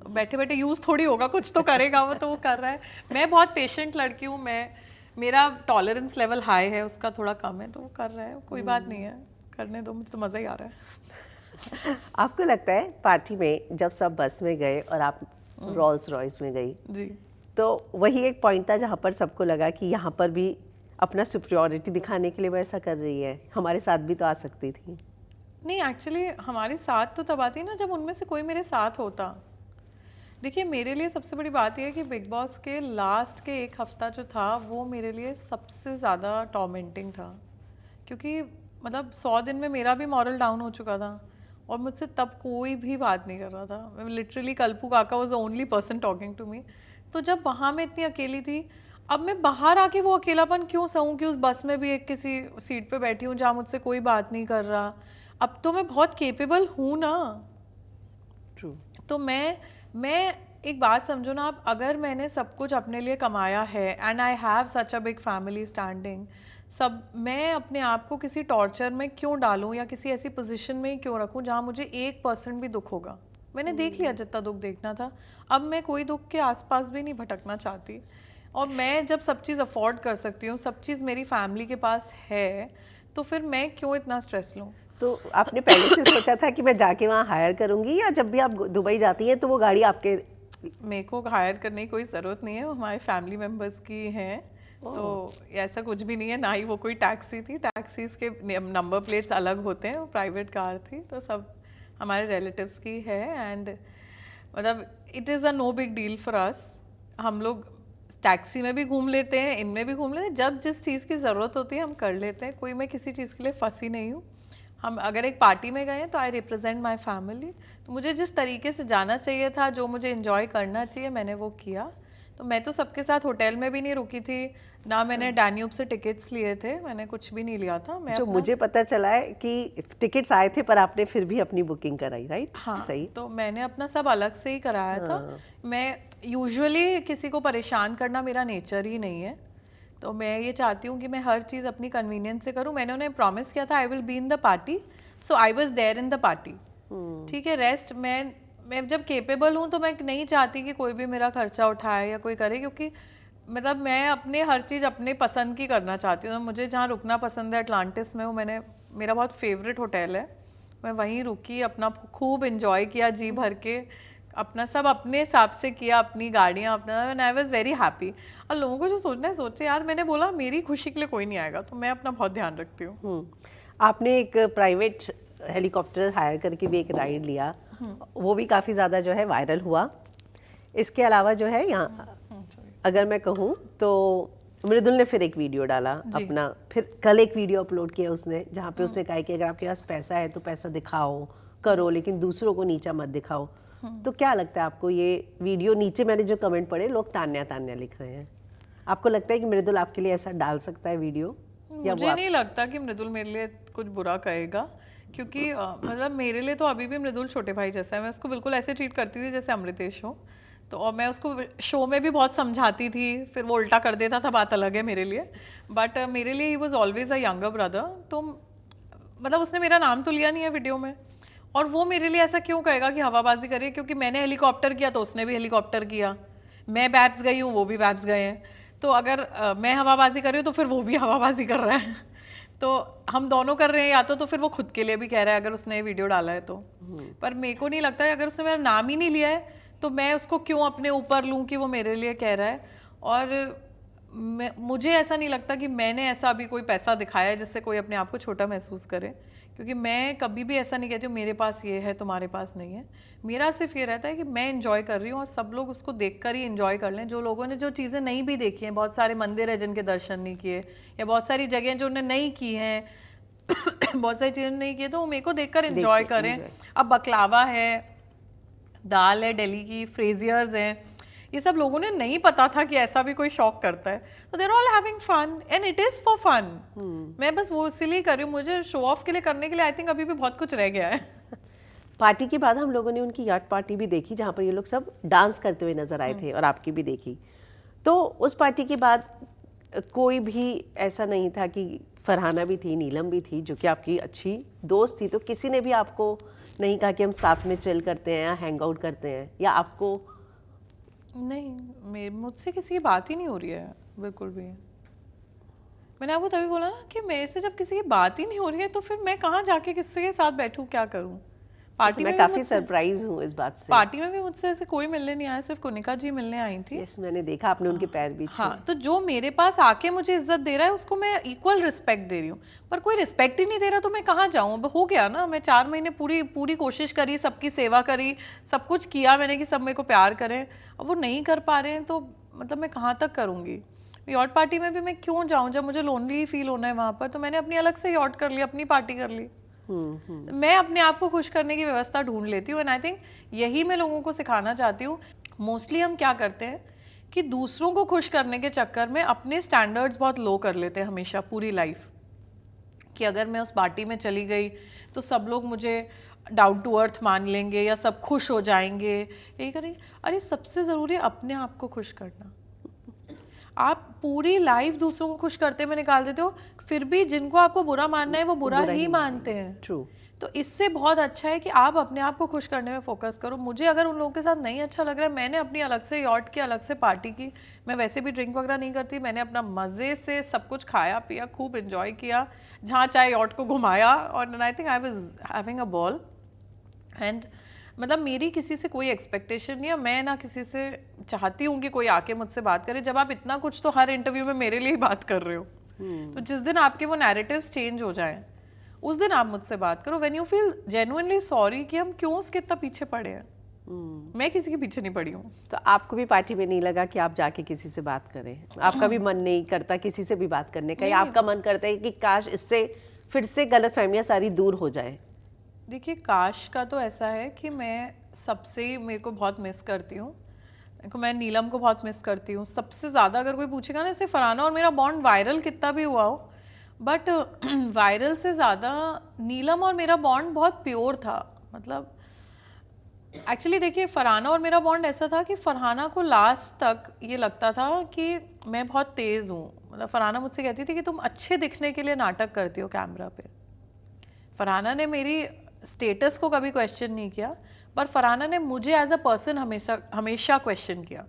बैठे बैठे यूज़ थोड़ी होगा, कुछ तो करेगा वो, तो वो कर रहा है. मैं बहुत पेशेंट लड़की हूँ, मेरा टॉलरेंस लेवल हाई है, उसका थोड़ा कम है, तो वो कर रहा है. कोई बात नहीं है, करने दो, मुझे तो मज़ा ही आ रहा है. आपको लगता है पार्टी में जब सब बस में गए और आप रोल्स रॉयस में गई जी, तो वही एक पॉइंट था जहाँ पर सबको लगा कि यहाँ पर भी अपना सुपीरियॉरिटी दिखाने के लिए वो ऐसा कर रही है, हमारे साथ भी तो आ सकती थी? नहीं, एक्चुअली हमारे साथ तो तब आती है ना जब उनमें से कोई मेरे साथ होता. देखिए, मेरे लिए सबसे बड़ी बात यह है कि बिग बॉस के लास्ट के एक हफ्ता जो था वो मेरे लिए सबसे ज़्यादा टॉर्मेंटिंग था. क्योंकि मतलब 100 दिन में मेरा भी मॉरल डाउन हो चुका था और मुझसे तब कोई भी बात नहीं कर रहा था. मैं literally, Kalpu Kaka was the only person talking to me. तो जब वहाँ मैं इतनी अकेली थी, अब मैं बाहर आके वो अकेलापन क्यों सहूँ कि उस बस में भी एक किसी सीट पे बैठी हूँ जहाँ मुझसे कोई बात नहीं कर रहा. अब तो मैं बहुत केपेबल हूँ ना. ट्रू. तो मैं एक बात समझो ना आप, अगर मैंने सब कुछ अपने लिए कमाया है and I have such a big family standing, सब, मैं अपने आप को किसी टॉर्चर में क्यों डालूं या किसी ऐसी पोजीशन में क्यों रखूं जहां मुझे 1% भी दुख होगा. मैंने देख लिया जितना दुख देखना था. अब मैं कोई दुख के आसपास भी नहीं भटकना चाहती. और मैं जब सब चीज़ अफोर्ड कर सकती हूँ, सब चीज़ मेरी फैमिली के पास है, तो फिर मैं क्यों इतना स्ट्रेस लूँ? तो आपने पहले से सोचा था कि मैं जाके वहाँ हायर करूँगी, या जब भी आप दुबई जाती हैं तो वो गाड़ी आपके? मेरे को हायर करने की कोई ज़रूरत नहीं है, वो हमारे फैमिली मेम्बर्स की हैं. तो ऐसा कुछ भी नहीं है, ना ही वो कोई टैक्सी थी. टैक्सीज के नंबर प्लेट्स अलग होते हैं, वो प्राइवेट कार थी. तो सब हमारे रिलेटिव्स की है. एंड मतलब it is a no big deal for us. हम लोग टैक्सी में भी घूम लेते हैं, इनमें भी घूम लेते हैं, जब जिस चीज़ की ज़रूरत होती है हम कर लेते हैं. कोई मैं किसी चीज़ के लिए फंसी नहीं हूँ. हम अगर एक पार्टी में गए हैं तो आई रिप्रेजेंट माई फैमिली. तो मुझे जिस तरीके से जाना चाहिए था, जो मुझे इन्जॉय करना चाहिए, मैंने वो किया. तो मैं तो सबके साथ होटल में भी नहीं रुकी थी, ना मैंने डैन्यूब से टिकट्स लिए थे, मैंने कुछ भी नहीं लिया था. मैं जो मुझे पता चला है कि टिकट्स आए थे पर आपने फिर भी अपनी बुकिंग कराई, राइट? हाँ, सही. तो मैंने अपना सब अलग से ही कराया था. मैं यूजुअली किसी को परेशान करना मेरा नेचर ही नहीं है. तो मैं ये चाहती हूँ कि मैं हर चीज़ अपनी कन्वीनियंस से करूँ. मैंने उन्हें प्रॉमिस किया था I will be in the party, so I was there in the party. ठीक है, रेस्ट मैं जब केपेबल हूँ तो मैं नहीं चाहती कि कोई भी मेरा खर्चा उठाए या कोई करे, क्योंकि मतलब मैं अपने हर चीज़ अपने पसंद की करना चाहती हूँ. मुझे जहाँ रुकना पसंद है अटलांटिस में, वो मेरा बहुत फेवरेट होटल है मैं वहीं रुकी, अपना खूब इंजॉय किया जी भर के, अपना सब अपने हिसाब से किया, अपनी गाड़ियाँ अपना, and I was very happy. और लोगों को जो सोचना है सोचे यार, मैंने बोला मेरी खुशी के लिए कोई नहीं आएगा, तो मैं अपना बहुत ध्यान रखती हूँ। आपने एक प्राइवेट हेलीकॉप्टर हायर करके भी एक राइड लिया, वो भी काफ़ी ज़्यादा जो है वायरल हुआ। इसके अलावा जो है यहाँ अगर मैं कहूँ तो मृदुल ने फिर एक वीडियो डाला अपना, फिर कल एक वीडियो अपलोड किया उसने, जहाँ पे उसने कहा कि अगर आपके पास पैसा है तो पैसा दिखाओ, करो, लेकिन दूसरों को नीचा मत दिखाओ। तो क्या लगता है आपको ये वीडियो, नीचे मैंने जो कमेंट पढ़े लोग तान्या तान्या लिख रहे हैं, आपको लगता है कि मृदुल आपके लिए ऐसा डाल सकता है वीडियो? मुझे नहीं लगता कि मृदुल मेरे लिए कुछ बुरा कहेगा, क्योंकि मतलब मेरे लिए तो अभी भी मृदुल छोटे भाई जैसा है। मैं उसको बिल्कुल ऐसे ट्रीट करती थी जैसे अमृतेश हो। तो और मैं उसको शो में भी बहुत समझाती थी, फिर वो उल्टा कर देता था, बात अलग है मेरे लिए। बट मेरे लिए he was always a younger brother. तो मतलब उसने मेरा नाम तो लिया नहीं है वीडियो में, और वो मेरे लिए ऐसा क्यों कहेगा कि हवाबाजी करिए, क्योंकि मैंने हेलीकॉप्टर किया तो उसने भी हेलीकॉप्टर किया, मैं बैब्स गई हूँ वो भी बैब्स गए हैं। तो अगर मैं हवाबाजी कर रही हूँ तो फिर वो भी हवाबाजी कर रहा है। तो हम दोनों कर रहे हैं, या तो फिर वो खुद के लिए भी कह रहा है अगर उसने ये वीडियो डाला है तो। पर मेरे को नहीं लगता है, अगर उसने मेरा नाम ही नहीं लिया है तो मैं उसको क्यों अपने ऊपर लूँ कि वो मेरे लिए कह रहा है। और मुझे ऐसा नहीं लगता कि मैंने ऐसा अभी कोई पैसा दिखाया है जिससे कोई अपने आप को छोटा महसूस करे, क्योंकि मैं कभी भी ऐसा नहीं कहती हूँ मेरे पास ये है तुम्हारे पास नहीं है। मेरा सिर्फ ये रहता है कि मैं इंजॉय कर रही हूँ और सब लोग उसको देखकर ही इंजॉय कर लें। जो लोगों ने जो चीज़ें नहीं भी देखी हैं, बहुत सारे मंदिर है जिनके दर्शन नहीं किए, या बहुत सारी जगह जो उन्होंने नहीं की हैं बहुत सारी चीज़ें नहीं की, तो वो मेरे को देखकर इंजॉय करें। अब बकलावा है, दाल है दिल्ली की, फ्रेजियर्स हैं, ये सब लोगों ने नहीं पता था कि ऐसा भी कोई शौक करता है। तो they're all having fun and it is for fun. मैं बस वो इसीलिए कर रही हूँ, मुझे शो ऑफ के लिए करने के लिए आई थिंक अभी भी बहुत कुछ रह गया है। पार्टी के बाद हम लोगों ने उनकी याट पार्टी भी देखी, जहाँ पर ये लोग सब डांस करते हुए नजर आए थे, और आपकी भी देखी। तो उस पार्टी के बाद कोई भी ऐसा नहीं था कि फरहाना भी थी, नीलम भी थी, जो कि आपकी अच्छी दोस्त थी, तो किसी ने भी आपको नहीं कहा कि हम साथ में चिल करते हैं या हैंग आउट करते हैं, या आपको? नहीं, मुझसे किसी की बात ही नहीं हो रही है बिल्कुल भी। मैंने आपको तभी बोला ना कि मेरे से जब किसी की बात ही नहीं हो रही है तो फिर मैं कहाँ जाके किसी के साथ बैठूं, क्या करूं। पार्टी तो मैं काफी सरप्राइज हूँ इस बात से। पार्टी में भी मुझसे ऐसे कोई मिलने नहीं आया, सिर्फ कुनिका जी मिलने आई थी। यस, मैंने देखा आपने उनके पैर भी छुए। हाँ, तो जो मेरे पास आके मुझे इज्जत दे रहा है उसको मैं इक्वल रिस्पेक्ट दे रही हूँ, पर कोई रिस्पेक्ट ही नहीं दे रहा तो मैं कहाँ जाऊँ। अब हो गया ना, मैं 4 महीने पूरी कोशिश करी, सबकी सेवा करी, सब कुछ किया मैंने कि सब मेरे को प्यार करें, अब वो नहीं कर पा रहे हैं तो मतलब मैं कहाँ तक करूँगी। यॉट पार्टी में भी मैं क्यों जाऊँ, जब मुझे लोनली फील होना है वहाँ पर, तो मैंने अपनी अलग से यॉट कर ली, अपनी पार्टी कर ली। मैं अपने आप को खुश करने की व्यवस्था ढूंढ लेती हूँ, एंड आई थिंक यही मैं लोगों को सिखाना चाहती हूँ। मोस्टली हम क्या करते हैं कि दूसरों को खुश करने के चक्कर में अपने स्टैंडर्ड्स बहुत लो कर लेते हैं हमेशा पूरी लाइफ, कि अगर मैं उस पार्टी में चली गई तो सब लोग मुझे डाउन टू अर्थ मान लेंगे या सब खुश हो जाएंगे, यही करेंगे। अरे सबसे ज़रूरी है अपने आप को खुश करना। आप पूरी लाइफ दूसरों को खुश करते में निकाल देते हो, फिर भी जिनको आपको बुरा मानना है वो बुरा ही मानते हैं। ट्रू। तो इससे बहुत अच्छा है कि आप अपने आप को खुश करने में फोकस करो। मुझे अगर उन लोगों के साथ नहीं अच्छा लग रहा है, मैंने अपनी अलग से यॉट की, अलग से पार्टी की, मैं वैसे भी ड्रिंक वगैरह नहीं करती, मैंने अपना मज़े से सब कुछ खाया पिया, खूब इन्जॉय किया, जहाँ चाहे यॉट को घुमाया, और I think I was having a ball. And मतलब मेरी किसी से कोई एक्सपेक्टेशन नहीं है, मैं ना किसी से चाहती हूँ कि कोई आके मुझसे बात करे। जब आप इतना कुछ तो हर इंटरव्यू में मेरे लिए ही बात कर रहे हो, तो जिस दिन आपके वो नैरेटिव्स चेंज हो जाएं उस दिन आप मुझसे बात करो, when you feel genuinely sorry कि हम क्यों उसके इतना पीछे पड़े हैं। मैं किसी के पीछे नहीं पड़ी हूँ। तो आपको भी पार्टी में नहीं लगा कि आप जाके किसी से बात करें? आपका भी मन नहीं करता किसी से भी बात करने का, या आपका मन करता है कि काश इससे फिर से गलतफहमियां सारी दूर हो जाए? देखिए, काश का तो ऐसा है कि मैं सबसे मेरे को बहुत मिस करती हूँ। मैं नीलम को बहुत मिस करती हूँ सबसे ज़्यादा। अगर कोई पूछेगा ना, जैसे फरहाना और मेरा बॉन्ड वायरल कितना भी हुआ हो, बट वायरल से ज़्यादा नीलम और मेरा बॉन्ड बहुत प्योर था। मतलब एक्चुअली देखिए, फरहाना और मेरा बॉन्ड ऐसा था कि फरहाना को लास्ट तक ये लगता था कि मैं बहुत तेज़ हूँ। मतलब फरहाना मुझसे कहती थी कि तुम अच्छे दिखने के लिए नाटक करती हो कैमरा पे। फरहाना ने मेरी स्टेटस को कभी क्वेश्चन नहीं किया, पर फरहाना ने मुझे एज अ पर्सन हमेशा क्वेश्चन किया।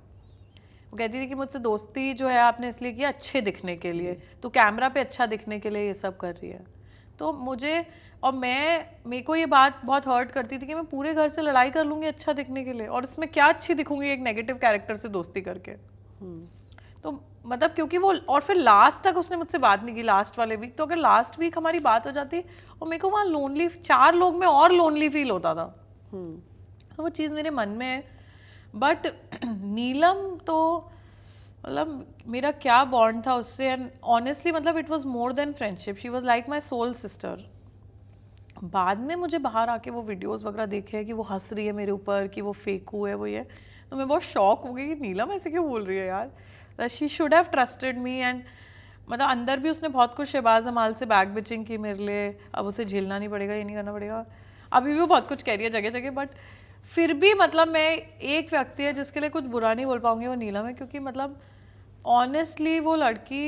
वो कहती थी कि मुझसे दोस्ती जो है आपने इसलिए किया अच्छे दिखने के लिए, तो कैमरा पे अच्छा दिखने के लिए ये सब कर रही है। तो मेरे को ये बात बहुत हर्ट करती थी कि मैं पूरे घर से लड़ाई कर लूंगी अच्छा दिखने के लिए, और इसमें क्या अच्छी दिखूंगी एक नेगेटिव कैरेक्टर से दोस्ती करके। तो मतलब क्योंकि वो, और फिर लास्ट तक उसने मुझसे बात नहीं की लास्ट वाले वीक। तो अगर लास्ट वीक हमारी बात हो जाती और मेरे को वहाँ लोनली, 4 लोग में और लोनली फील होता था। तो वो चीज़ मेरे मन में है। बट नीलम तो मतलब मेरा क्या बॉन्ड था उससे, एंड ऑनेस्टली मतलब it was more than friendship, she was like my soul sister. बाद में मुझे बाहर आके वो वीडियोस वगैरह देखे कि वो हंस रही है मेरे ऊपर कि वो फेकू है, वो ये, तो मैं बहुत शॉक हो गई कि नीलम ऐसे क्यों बोल रही है यार। She should have trusted me. And मतलब अंदर भी उसने बहुत कुछ शहबाज अमाल से बैक बिचिंग की मेरे लिए, अब उसे झेलना नहीं पड़ेगा, ये नहीं करना पड़ेगा। अभी भी वो बहुत कुछ कह रही है जगह जगह, बट फिर भी मतलब मैं एक व्यक्ति है जिसके लिए कुछ बुरा नहीं बोल पाऊंगी, वो नीलम है। क्योंकि मतलब ऑनेस्टली वो लड़की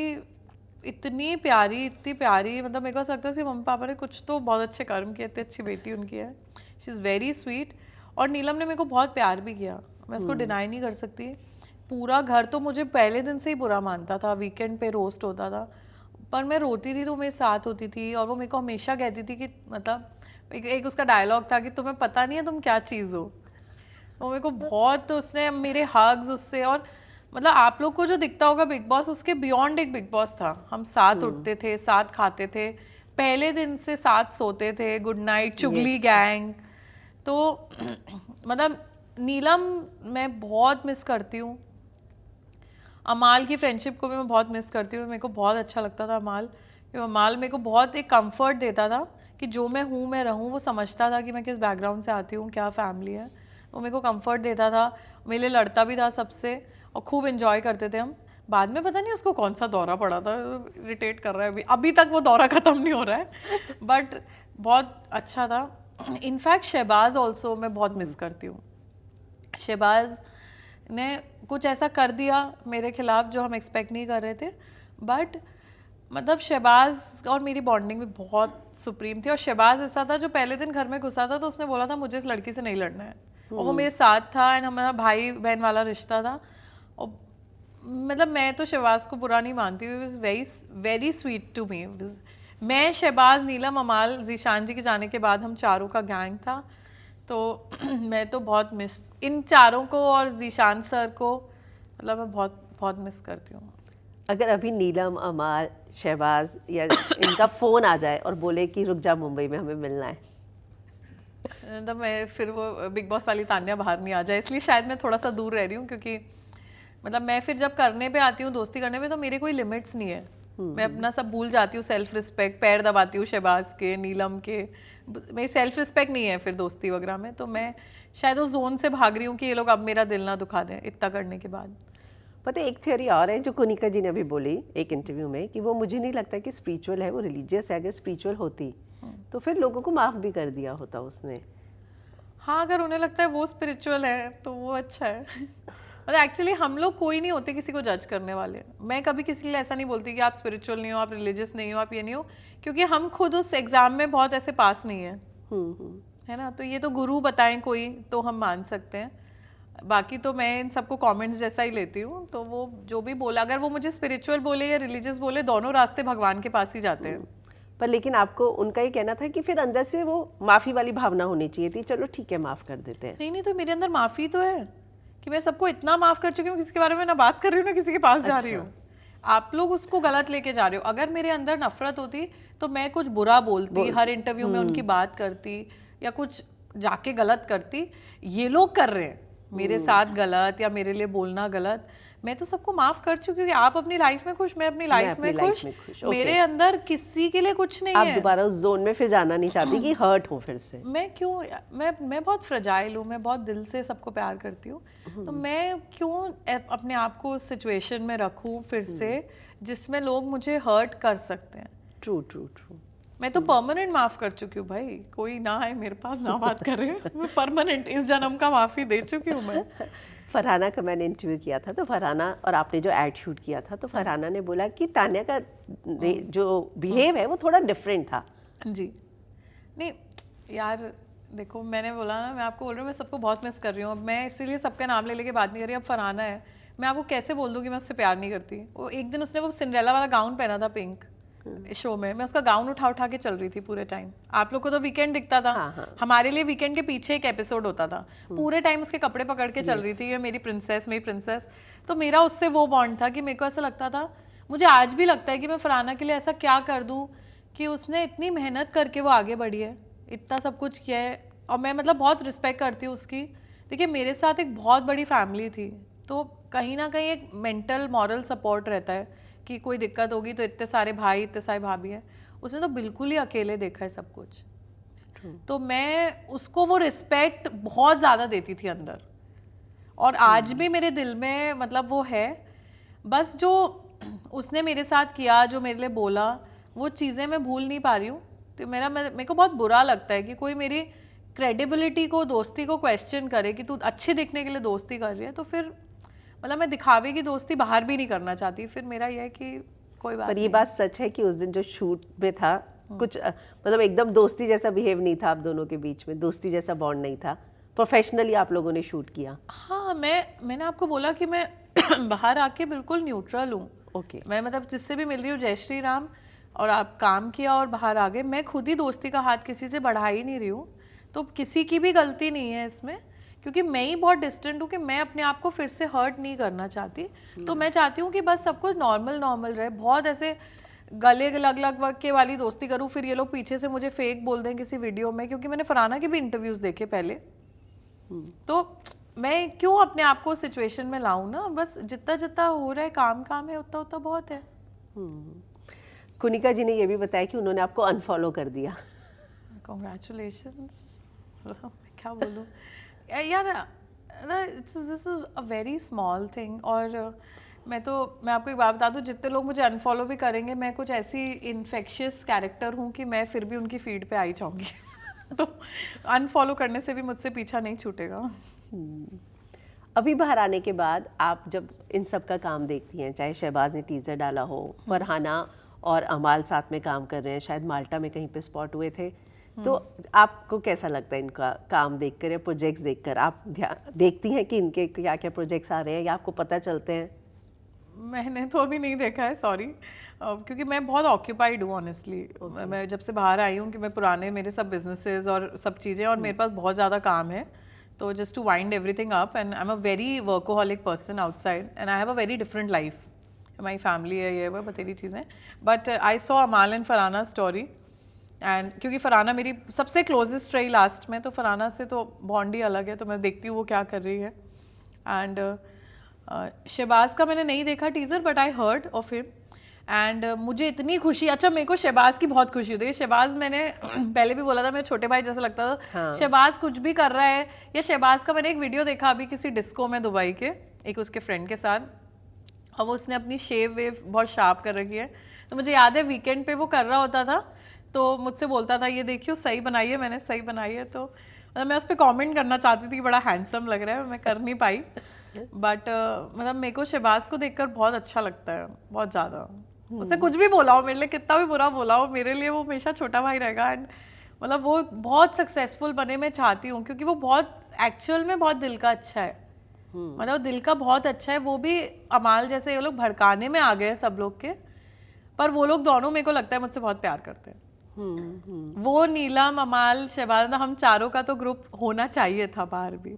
इतनी प्यारी, मतलब मेरे को ऐसा लगता है उसके मम्मी पापा ने कुछ तो बहुत अच्छे कर्म किए, इतनी अच्छी बेटी उनकी है। She is very sweet. और नीलम ने मेरे को बहुत प्यार भी किया, मैं इसको डिनाई नहीं कर सकती। पूरा घर तो मुझे पहले दिन से ही बुरा मानता था, वीकेंड पे रोस्ट होता था, पर मैं रोती थी तो मेरे साथ होती थी। और वो मेरे को हमेशा कहती थी कि मतलब एक उसका डायलॉग था कि तुम्हें पता नहीं है तुम क्या चीज़ हो। वो मेरे को बहुत, उसने मेरे हग्स उससे, और मतलब आप लोग को जो दिखता होगा बिग बॉस, उसके बियॉन्ड एक बिग बॉस था। हम साथ उठते थे, साथ खाते थे, पहले दिन से साथ सोते थे, गुड नाइट, चुगली गैंग। तो मतलब नीलम मैं बहुत मिस करती हूँ। अमाल की फ्रेंडशिप को भी मैं बहुत मिस करती हूँ। मेरे को बहुत अच्छा लगता था अमाल, क्योंकि अमाल मेरे को बहुत एक कंफर्ट देता था कि जो मैं हूँ मैं रहूँ। वो समझता था कि मैं किस बैकग्राउंड से आती हूँ, क्या फैमिली है। वो मेरे को कंफर्ट देता था, मेरे लिए लड़ता भी था सबसे, और खूब इन्जॉय करते थे हम। बाद में पता नहीं उसको कौन सा दौरा पड़ा था, इरिटेट कर रहा है अभी तक वो दौरा ख़त्म नहीं हो रहा है, बट बहुत अच्छा था। इनफैक्ट शहबाज ऑल्सो मैं बहुत मिस करती हूँ। शहबाज ने कुछ ऐसा कर दिया मेरे खिलाफ जो हम एक्सपेक्ट नहीं कर रहे थे, बट मतलब शहबाज और मेरी बॉन्डिंग भी बहुत सुप्रीम थी। और शहबाज ऐसा था जो पहले दिन घर में घुसा था तो उसने बोला था मुझे इस लड़की से नहीं लड़ना है, और वो मेरे साथ था, एंड हमारा भाई बहन वाला रिश्ता था। और मतलब मैं तो शहबाज को बुरा नहीं मानती हूँ, it was very sweet to me. मैं, शहबाज, नीलम, अमाल, जीशान जी के जाने के बाद हम चारों का गैंग था। तो मैं तो बहुत मिस इन चारों को और जीशान सर को, मतलब मैं बहुत बहुत मिस करती हूँ। अगर अभी नीलम, अमाल, शहबाज या इनका फ़ोन आ जाए और बोले कि रुक जा मुंबई में हमें मिलना है, मतलब मैं फिर वो बिग बॉस वाली तान्या बाहर नहीं आ जाए, इसलिए शायद मैं थोड़ा सा दूर रह रही हूँ। क्योंकि मतलब मैं फिर जब करने पे आती हूँ, दोस्ती करने पे, तो मेरे कोई लिमिट्स नहीं है। मैं अपना सब भूल जाती हूँ, सेल्फ रिस्पेक्ट, पैर दबाती हूँ शहबाज के, नीलम के। मेरी सेल्फ रिस्पेक्ट नहीं है फिर दोस्ती वगैरह में। तो मैं शायद उस जोन से भाग रही हूँ कि ये लोग अब मेरा दिल ना दुखा दें इतना करने के बाद। पता है एक थ्योरी और है जो कुनिका जी ने अभी बोली एक इंटरव्यू में, कि वो मुझे नहीं लगता कि स्पिरिचुअल है, वो रिलीजियस है। अगर स्पिरिचुअल होती तो फिर लोगों को माफ़ भी कर दिया होता उसने। हाँ, अगर उन्हें लगता है वो स्पिरिचुअल है तो वो अच्छा है। मतलब एक्चुअली हम लोग कोई नहीं होते किसी को जज करने वाले। मैं कभी किसी के लिए ऐसा नहीं बोलती कि आप स्पिरिचुअल नहीं हो, आप रिलीजियस नहीं हो, आप ये नहीं हो, क्योंकि हम खुद उस एग्जाम में बहुत ऐसे पास नहीं है, है ना। तो ये तो गुरु बताएं कोई तो हम मान सकते हैं, बाकी तो मैं इन सबको कमेंट्स जैसा ही लेती हूँ। तो वो जो भी बोला, अगर वो मुझे स्पिरिचुअल बोले या रिलीजियस बोले, दोनों रास्ते भगवान के पास ही जाते हैं। पर लेकिन आपको उनका ये कहना था कि फिर अंदर से वो माफ़ी वाली भावना होनी चाहिए थी, चलो ठीक है माफ़ कर देते हैं। नहीं, तो मेरे अंदर माफ़ी तो है कि मैं सबको इतना माफ़ कर चुकी हूँ, किसी के बारे में ना बात कर रही हूँ ना किसी के पास जा रही हूँ। आप लोग उसको गलत लेके जा रहे हो। अगर मेरे अंदर नफरत होती तो मैं कुछ बुरा बोलती, हर इंटरव्यू में उनकी बात करती, या कुछ जाके गलत करती। ये लोग कर रहे हैं मेरे साथ गलत, या मेरे लिए बोलना गलत। मैं तो सबको माफ कर चुकी हूँ। आप अपनी लाइफ में खुश, मैं अपनी लाइफ में खुश। मेरे अंदर किसी के लिए कुछ नहीं है। आप दोबारा उस जोन में फिर जाना नहीं चाहती कि हर्ट हो फिर से। मैं क्यों, मैं बहुत फ्रजाइल हूँ, मैं बहुत दिल से सबको प्यार करती हूँ। तो मैं क्यों अपने आप को उस सिचुएशन में रखूँ फिर से जिसमें लोग मुझे हर्ट कर सकते हैं। True true true. मैं तो परमानेंट माफ कर चुकी हूँ भाई, कोई ना आए मेरे पास ना बात करे। मैं परमानेंट इस जन्म का माफी दे चुकी हूँ मैं। फरहाना का मैंने इंटरव्यू किया था, तो फरहाना और आपने जो एड शूट किया था, तो फरहाना ने बोला कि तान्या का जो बिहेव है वो थोड़ा डिफरेंट था। जी नहीं यार, देखो मैंने बोला ना, मैं आपको बोल रही हूँ मैं सबको बहुत मिस कर रही हूँ। मैं इसीलिए सबका नाम ले लेके बात नहीं कर रही। अब फरहाना है, मैं आपको कैसे बोल दूँ कि मैं उससे प्यार नहीं करती। वो एक दिन उसने वो सिंड्रेला वाला गाउन पहना था पिंक, शो में मैं उसका गाउन उठा उठा के चल रही थी पूरे टाइम। आप लोग को तो वीकेंड दिखता था, हमारे लिए वीकेंड के पीछे एक एपिसोड होता था, पूरे टाइम उसके कपड़े पकड़ के चल रही थी, ये मेरी प्रिंसेस। तो मेरा उससे वो बॉन्ड था कि मेरे को ऐसा लगता था, मुझे आज भी लगता है कि मैं फरहाना के लिए ऐसा क्या कर दूं कि उसने इतनी मेहनत करके वो आगे बढ़ी है, इतना सब कुछ किया है, और मैं मतलब बहुत रिस्पेक्ट करती हूँ उसकी। देखिए मेरे साथ एक बहुत बड़ी फैमिली थी, तो कहीं ना कहीं एक मेंटल मॉरल सपोर्ट रहता है कि कोई दिक्कत होगी तो इतने सारे भाई इतने सारे भाभी हैं। उसने तो बिल्कुल ही अकेले देखा है सब कुछ। तो मैं उसको वो रिस्पेक्ट बहुत ज़्यादा देती थी अंदर, और आज भी मेरे दिल में मतलब वो है। बस जो उसने मेरे साथ किया, जो मेरे लिए बोला, वो चीज़ें मैं भूल नहीं पा रही हूँ। तो मेरे को बहुत बुरा लगता है कि कोई मेरी क्रेडिबिलिटी को, दोस्ती को क्वेश्चन करे कि तू अच्छे दिखने के लिए दोस्ती कर रही है। तो फिर मतलब मैं दिखावे की दोस्ती बाहर भी नहीं करना चाहती। फिर मेरा यह है कि कोई बात पर ये बात सच है कि उस दिन जो शूट में था कुछ मतलब एकदम दोस्ती जैसा बिहेव नहीं था आप दोनों के बीच में, दोस्ती जैसा बॉन्ड नहीं था, प्रोफेशनली आप लोगों ने शूट किया। हाँ, मैंने आपको बोला कि मैं बाहर आके बिल्कुल न्यूट्रल हूँ। ओके। मैं मतलब जिससे भी मिल रही हूँ जय श्री राम, और आप काम किया और बाहर आ गए। मैं खुद ही दोस्ती का हाथ किसी से बढ़ा ही नहीं रही हूँ, तो किसी की भी गलती नहीं है इसमें, क्योंकि मैं ही बहुत डिस्टेंट हूँ कि मैं अपने आप को फिर से हर्ट नहीं करना चाहती। तो मैं चाहती हूँ कि बस सब कुछ नॉर्मल रहे। बहुत ऐसे गले लग के वाली दोस्ती करूँ फिर ये लोग पीछे से मुझे फेक बोल दें किसी वीडियो में, क्योंकि मैंने फरहाना के भी इंटरव्यूज देखे पहले। तो मैं क्यों अपने आप को सिचुएशन में लाऊं ना, बस जितना हो रहा है काम है, उतना बहुत है। कुनिका जी ने ये भी बताया कि उन्होंने आपको अनफॉलो कर दिया। कॉन्ग्रेचुलेशंस। क्या बोलूं यार, this is a very small thing. और मैं आपको एक बात बता दूं, जितने लोग मुझे अनफॉलो भी करेंगे, मैं कुछ ऐसी इन्फेक्शियस कैरेक्टर हूँ कि मैं फिर भी उनकी फीड पे आई जाऊंगी। तो अनफॉलो करने से भी मुझसे पीछा नहीं छूटेगा। अभी बाहर आने के बाद आप जब इन सब का काम देखती हैं, चाहे शहबाज ने टीजर डाला हो, फरहाना और अमाल साथ में काम कर रहे हैं, शायद माल्टा में कहीं पे स्पॉट हुए थे, तो आपको कैसा लगता है इनका काम देखकर या प्रोजेक्ट्स देखकर? आप देखती हैं कि इनके क्या क्या प्रोजेक्ट्स आ रहे हैं या आपको पता चलते हैं? मैंने तो अभी नहीं देखा है, सॉरी, क्योंकि मैं बहुत ऑक्यूपाइड हूँ ऑनेस्टली। मैं जब से बाहर आई हूँ कि मैं पुराने मेरे सब बिजनेसेस और सब चीज़ें, और मेरे पास बहुत ज़्यादा काम है, तो just to wind everything up, and I am a very workaholic person outside, and I have a very different life. हमारी फैमिली है, ये वो बतेरी चीज़ें। But I saw Amal and Farhana story, and क्योंकि फरहाना मेरी सबसे क्लोजेस्ट रही लास्ट में, तो फरहाना से तो बॉन्ड ही अलग है, तो मैं देखती हूँ वो क्या कर रही है। एंड शहबाज का मैंने नहीं देखा teaser, but I heard of him, and मुझे इतनी खुशी, अच्छा मेरे को शहबाज की बहुत खुशी होती है। शहबाज मैंने पहले भी बोला था, मेरे छोटे भाई जैसा लगता था। हाँ। शहबाज कुछ भी कर रहा है, या शहबाज का मैंने एक वीडियो देखा अभी किसी डिस्को में दुबई के एक उसके फ्रेंड के साथ, और वो उसने अपनी शेव वेव बहुत शार्प कर रखी है। तो मुझे याद है वीकेंड पे वो कर रहा होता था, तो मुझसे बोलता था ये देखियो सही बनाई है, मैंने सही बनाई है। तो मतलब मैं उस पर कॉमेंट करना चाहती थी कि बड़ा हैंडसम लग रहा है, मैं कर नहीं पाई। बट मतलब मेरे को शहबाज को देखकर बहुत अच्छा लगता है, बहुत ज़्यादा। उससे कुछ भी बोला हो, मेरे लिए कितना भी बुरा बोला हो, मेरे लिए वो हमेशा छोटा भाई रहेगा। एंड मतलब वो बहुत सक्सेसफुल बने, मैं चाहती हूँ, क्योंकि वो बहुत एक्चुअल में बहुत दिल का अच्छा है। मतलब दिल का बहुत अच्छा है। वो भी अमाल जैसे ये लोग भड़काने में आ गए सब लोग के, पर वो लोग दोनों मेरे को लगता है मुझसे बहुत प्यार करते हैं। वो नीलम, अमाल, शहबाज, हम चारों का तो ग्रुप होना चाहिए था बाहर भी।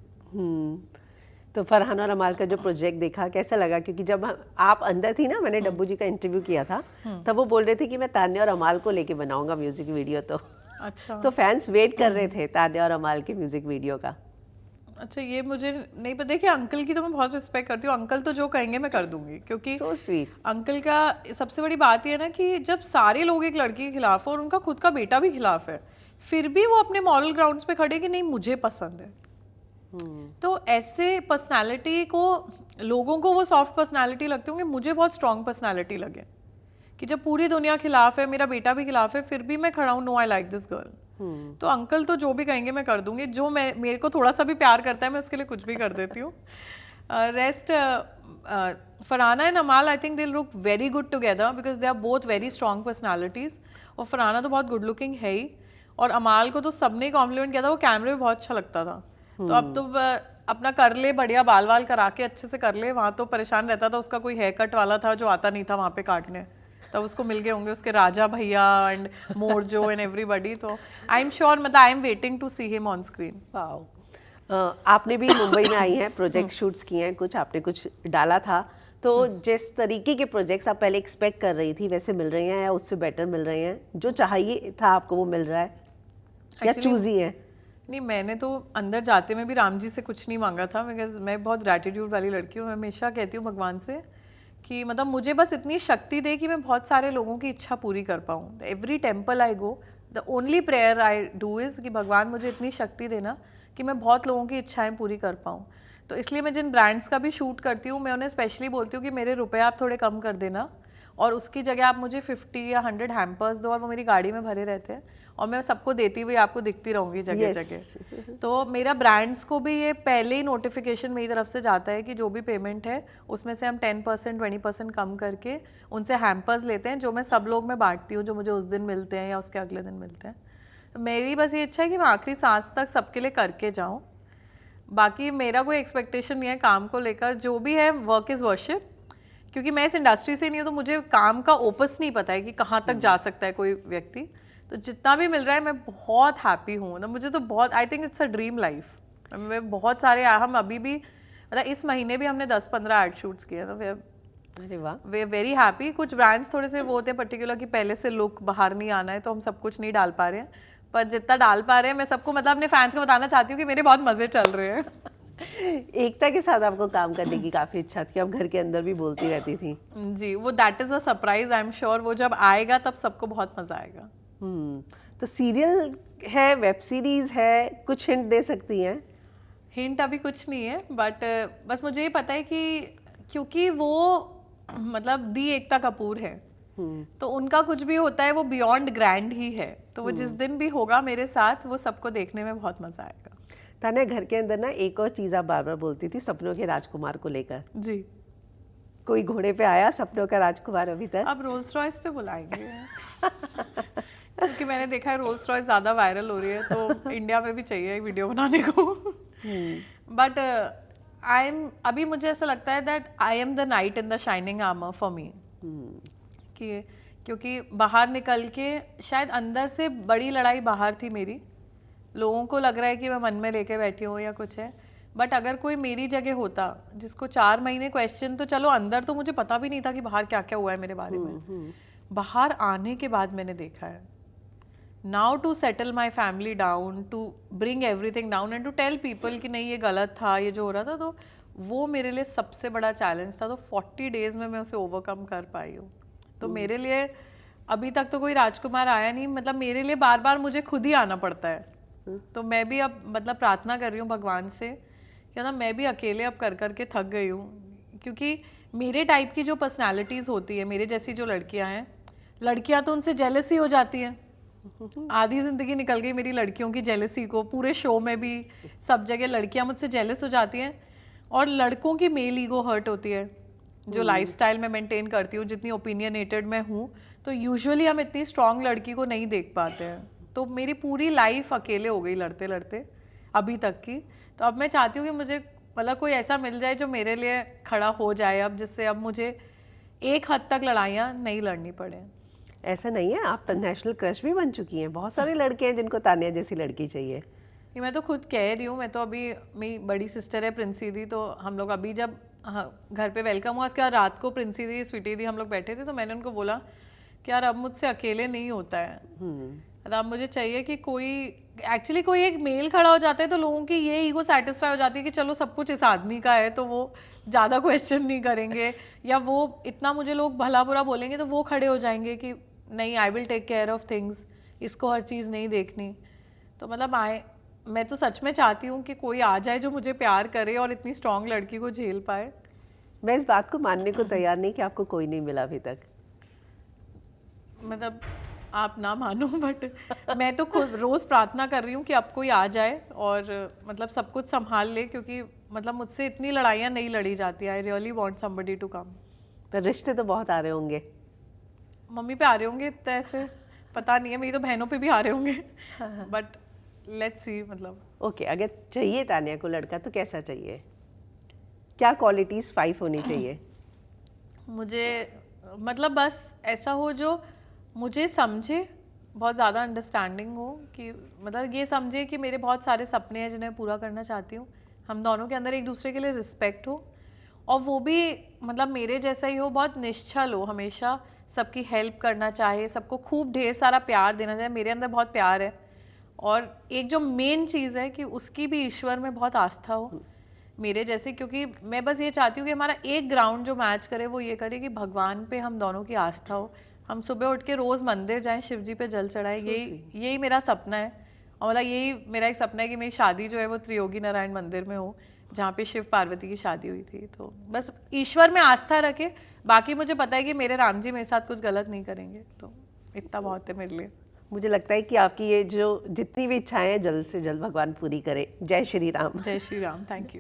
तो फरहाना और अमाल का जो प्रोजेक्ट देखा कैसा लगा? क्योंकि जब आप अंदर थी ना, मैंने डब्बू जी का इंटरव्यू किया था, तब वो बोल रहे थे कि मैं तान्या और अमाल को लेके बनाऊंगा म्यूजिक वीडियो। तो अच्छा, तो फैंस वेट कर रहे थे तान्या और अमाल के म्यूजिक वीडियो का। अच्छा, ये मुझे नहीं पता। देखिए अंकल की तो मैं बहुत रिस्पेक्ट करती हूँ, अंकल तो जो कहेंगे मैं कर दूंगी, क्योंकि सो स्वीट। अंकल का सबसे बड़ी बात ये है ना कि जब सारे लोग एक लड़की के खिलाफ हो और उनका खुद का बेटा भी खिलाफ है, फिर भी वो अपने मॉरल ग्राउंड्स पे खड़े कि नहीं मुझे पसंद है। तो ऐसे पर्सनालिटी को, लोगों को वो सॉफ्ट पर्सनालिटी लगती होंगी, मुझे बहुत स्ट्रॉन्ग पर्सनालिटी लगे कि जब पूरी दुनिया खिलाफ है, मेरा बेटा भी खिलाफ है, फिर भी मैं खड़ा हूँ, no I like this girl. तो अंकल तो जो भी कहेंगे मैं कर दूंगी। जो मेरे को थोड़ा सा भी प्यार करता है मैं उसके लिए कुछ भी कर देती हूँ। Rest Farhana and Amaal, I think they look very good together because they are both very strong personalities. और फरहाना तो बहुत गुड लुकिंग है ही, और अमाल को तो सबने कॉम्प्लीमेंट किया था, वो कैमरे में बहुत अच्छा लगता था। तो अब तो अपना कर ले, बढ़िया बाल वाल करा के अच्छे से कर ले। वहाँ तो परेशान रहता था, उसका कोई हेयर कट वाला था जो आता नहीं था वहाँ पे काटने। तब उसको मिल गए होंगे उसके राजा भैया एंड मोरजो एंड एवरीबॉडी। तो आई एम श्योर, मतलब I am waiting to see him on screen. Wow. आपने भी मुंबई में आई हैं, प्रोजेक्ट शूट्स किए हैं, कुछ आपने कुछ डाला था, तो जिस तरीके के प्रोजेक्ट्स आप पहले एक्सपेक्ट कर रही थी वैसे मिल रहे हैं या उससे बेटर मिल रहे हैं? जो चाहिए था आपको वो मिल रहा है या चूजी है? नहीं, मैंने तो अंदर जाते में भी राम जी से कुछ नहीं मांगा था, बिकॉज मैं बहुत ग्रैटिट्यूड वाली लड़की हूँ। मैं हमेशा कहती हूँ भगवान से कि मतलब मुझे बस इतनी शक्ति दे कि मैं बहुत सारे लोगों की इच्छा पूरी कर पाऊँ। Every temple I go, the only prayer I do is कि भगवान मुझे इतनी शक्ति देना कि मैं बहुत लोगों की इच्छाएं पूरी कर पाऊँ। तो इसलिए मैं जिन ब्रांड्स का भी शूट करती हूँ मैं उन्हें स्पेशली बोलती हूँ कि मेरे रुपए आप थोड़े कम कर देना और उसकी जगह आप मुझे 50 या 100 हैम्पर्स दो, और वो मेरी गाड़ी में भरे रहते हैं और मैं सबको देती हुई आपको दिखती रहूँगी जगह जगह। तो मेरा ब्रांड्स को भी ये पहले ही नोटिफिकेशन मेरी तरफ से जाता है कि जो भी पेमेंट है उसमें से हम 10% 20% कम करके उनसे हैम्पर्स लेते हैं, जो मैं सब लोग में बांटती हूँ, जो मुझे उस दिन मिलते हैं या उसके अगले दिन मिलते हैं। तो मेरी बस ये इच्छा है कि मैं आखिरी सांस तक सबके लिए करके जाऊँ। बाकी मेरा कोई एक्सपेक्टेशन नहीं है काम को लेकर, जो भी है वर्क इज़ वर्शिप, क्योंकि मैं इस इंडस्ट्री से नहीं हूँ तो मुझे काम का ओपस नहीं पता है कि कहाँ तक जा सकता है कोई व्यक्ति। तो जितना भी मिल रहा है मैं बहुत हैप्पी हूँ ना, मुझे तो बहुत, I think it's a dream life. मैं बहुत सारे, हम अभी भी मतलब इस महीने भी हमने 10-15 एड शूट्स किए, तो अरे वाह, वे वेरी हैप्पी। कुछ ब्रांड्स थोड़े से वो होते हैं पर्टिकुलर कि पहले से लुक बाहर नहीं आना है, तो हम सब कुछ नहीं डाल पा रहे हैं, पर जितना डाल पा रहे हैं मैं सबको मतलब अपने फैंस को बताना चाहती हूँ कि मेरे बहुत मजे चल रहे हैं। एकता के साथ आपको काम करने की काफी इच्छा थी, आप घर के अंदर भी बोलती रहती थी। जी, वो that is a surprise, I am sure वो जब आएगा तब सबको बहुत मजा आएगा। तो सीरियल है, वेब सीरीज है, कुछ हिंट दे सकती हैं? हिंट अभी कुछ नहीं है, बट बस मुझे ये पता है कि क्योंकि वो मतलब दी एकता कपूर है, तो उनका कुछ भी होता है वो बियॉन्ड ग्रैंड ही है। तो वो जिस दिन भी होगा मेरे साथ, वो सबको देखने में बहुत मजा आएगा। तान्या, घर के अंदर ना एक और चीज आप बार बार बोलती थी, सपनों के राजकुमार को लेकर। जी, कोई घोड़े पे आया सपनों का राजकुमार अभी तक? अब रोल्स रॉयस पे बुलाएंगे क्योंकि मैंने देखा है रोल्स रॉयस ज्यादा वायरल हो रही है, तो इंडिया में भी चाहिए वीडियो बनाने को। बट आई एम, अभी मुझे ऐसा लगता है that I am the night in the shining armour for me, कि क्योंकि बाहर निकल के शायद अंदर से बड़ी लड़ाई बाहर थी मेरी, लोगों को लग रहा है कि मैं मन में लेके बैठी हूँ या कुछ है, बट अगर कोई मेरी जगह होता जिसको 4 महीने क्वेश्चन, तो चलो अंदर तो मुझे पता भी नहीं था कि बाहर क्या क्या हुआ है मेरे बारे में, बाहर आने के बाद मैंने देखा है। Now to settle my family down, to bring everything down and to tell people कि नहीं ये गलत था, ये जो हो रहा था, तो वो मेरे लिए सबसे बड़ा चैलेंज था। तो 40 डेज में मैं उसे ओवरकम कर पाई हूँ। तो मेरे लिए अभी तक तो कोई राजकुमार आया नहीं, मतलब मेरे लिए बार बार मुझे खुद ही आना पड़ता है। तो मैं भी अब मतलब प्रार्थना कर रही हूँ भगवान से कि ना मैं भी अकेले अब कर करके थक गई हूँ, क्योंकि मेरे टाइप की जो पर्सनालिटीज़ होती है, मेरे जैसी जो लड़कियाँ हैं, लड़कियाँ तो उनसे जेलस ही हो जाती हैं। आधी ज़िंदगी निकल गई मेरी लड़कियों की जेलसी को, पूरे शो में भी सब जगह लड़कियाँ मुझसे जेलस हो जाती हैं, और लड़कों की मेल ईगो हर्ट होती है। जो लाइफस्टाइल में मेंटेन करती हूँ, जितनी ओपिनियनेटेड मैं हूँ, तो यूजुअली हम इतनी स्ट्रांग लड़की को नहीं देख पाते हैं। तो मेरी पूरी लाइफ अकेले हो गई लड़ते लड़ते अभी तक की। तो अब मैं चाहती हूँ कि मुझे मतलब कोई ऐसा मिल जाए जो मेरे लिए खड़ा हो जाए, अब जिससे अब मुझे एक हद तक लड़ाइयाँ नहीं लड़नी पड़े। ऐसा नहीं है, आप नेशनल क्रश भी बन चुकी हैं। बहुत सारे लड़के हैं जिनको तान्या जैसी लड़की चाहिए। ये मैं तो खुद कह रही हूँ, मैं तो अभी, मेरी बड़ी सिस्टर है प्रिंसी दी, तो हम लोग अभी जब घर पे वेलकम हुआ, उसके बाद रात को प्रिंसी दी, स्वीटी दी, हम लोग बैठे थे, तो मैंने उनको बोला कि यार अब मुझसे अकेले नहीं होता है, अब मुझे चाहिए कि कोई एक्चुअली कोई एक मेल खड़ा हो जाता है तो लोगों की ये ईगो सेटिस्फाई हो जाती है कि चलो सब कुछ इस आदमी का है, तो वो ज़्यादा क्वेश्चन नहीं करेंगे, या वो इतना मुझे लोग भला बुरा बोलेंगे तो वो खड़े हो जाएंगे कि नहीं, I will take care of things, इसको हर चीज़ नहीं देखनी। तो मतलब मैं तो सच में चाहती हूँ कि कोई आ जाए जो मुझे प्यार करे और इतनी स्ट्रांग लड़की को झेल पाए। मैं इस बात को मानने को तैयार नहीं कि आपको कोई नहीं मिला अभी तक। मतलब आप ना मानो, बट मैं तो खुद रोज़ प्रार्थना कर रही हूँ कि अब कोई आ जाए और मतलब सब कुछ संभाल ले, क्योंकि मतलब मुझसे इतनी लड़ाइयाँ नहीं लड़ी जाती। I really want somebody to come. पर रिश्ते तो बहुत आ रहे होंगे। मम्मी पे आ रहे होंगे, तो ऐसे पता नहीं है, मेरी तो बहनों पे भी आ रहे होंगे, बट लेट्स सी। मतलब ओके, अगर चाहिए तान्या को लड़का तो कैसा चाहिए, क्या क्वालिटीज़ 5 होनी चाहिए? मुझे मतलब बस ऐसा हो जो मुझे समझे, बहुत ज़्यादा अंडरस्टैंडिंग हो, कि मतलब ये समझे कि मेरे बहुत सारे सपने हैं जिन्हें पूरा करना चाहती हूँ, हम दोनों के अंदर एक दूसरे के लिए रिस्पेक्ट हो, और वो भी मतलब मेरे जैसा ही हो, बहुत निश्चल हो, हमेशा सबकी हेल्प करना चाहे, सबको खूब ढेर सारा प्यार देना चाहे। मेरे अंदर बहुत प्यार है, और एक जो मेन चीज़ है कि उसकी भी ईश्वर में बहुत आस्था हो मेरे जैसे, क्योंकि मैं बस ये चाहती हूँ कि हमारा एक ग्राउंड जो मैच करे वो ये करे कि भगवान पे हम दोनों की आस्था हो, हम सुबह उठ के रोज़ मंदिर जाएं, शिव जी पे जल चढ़ाएं, यही मेरा सपना है। और मतलब यही मेरा एक सपना है कि मेरी शादी जो है वो त्रियोगी नारायण मंदिर में हो, जहाँ पे शिव पार्वती की शादी हुई थी। तो बस ईश्वर में आस्था रखे, बाकी मुझे पता है कि मेरे राम जी मेरे साथ कुछ गलत नहीं करेंगे, तो इतना बहुत है मेरे लिए। मुझे लगता है कि आपकी ये जो जितनी भी इच्छाएं हैं जल्द से जल्द भगवान पूरी करे। जय श्री राम। जय श्री राम। Thank you.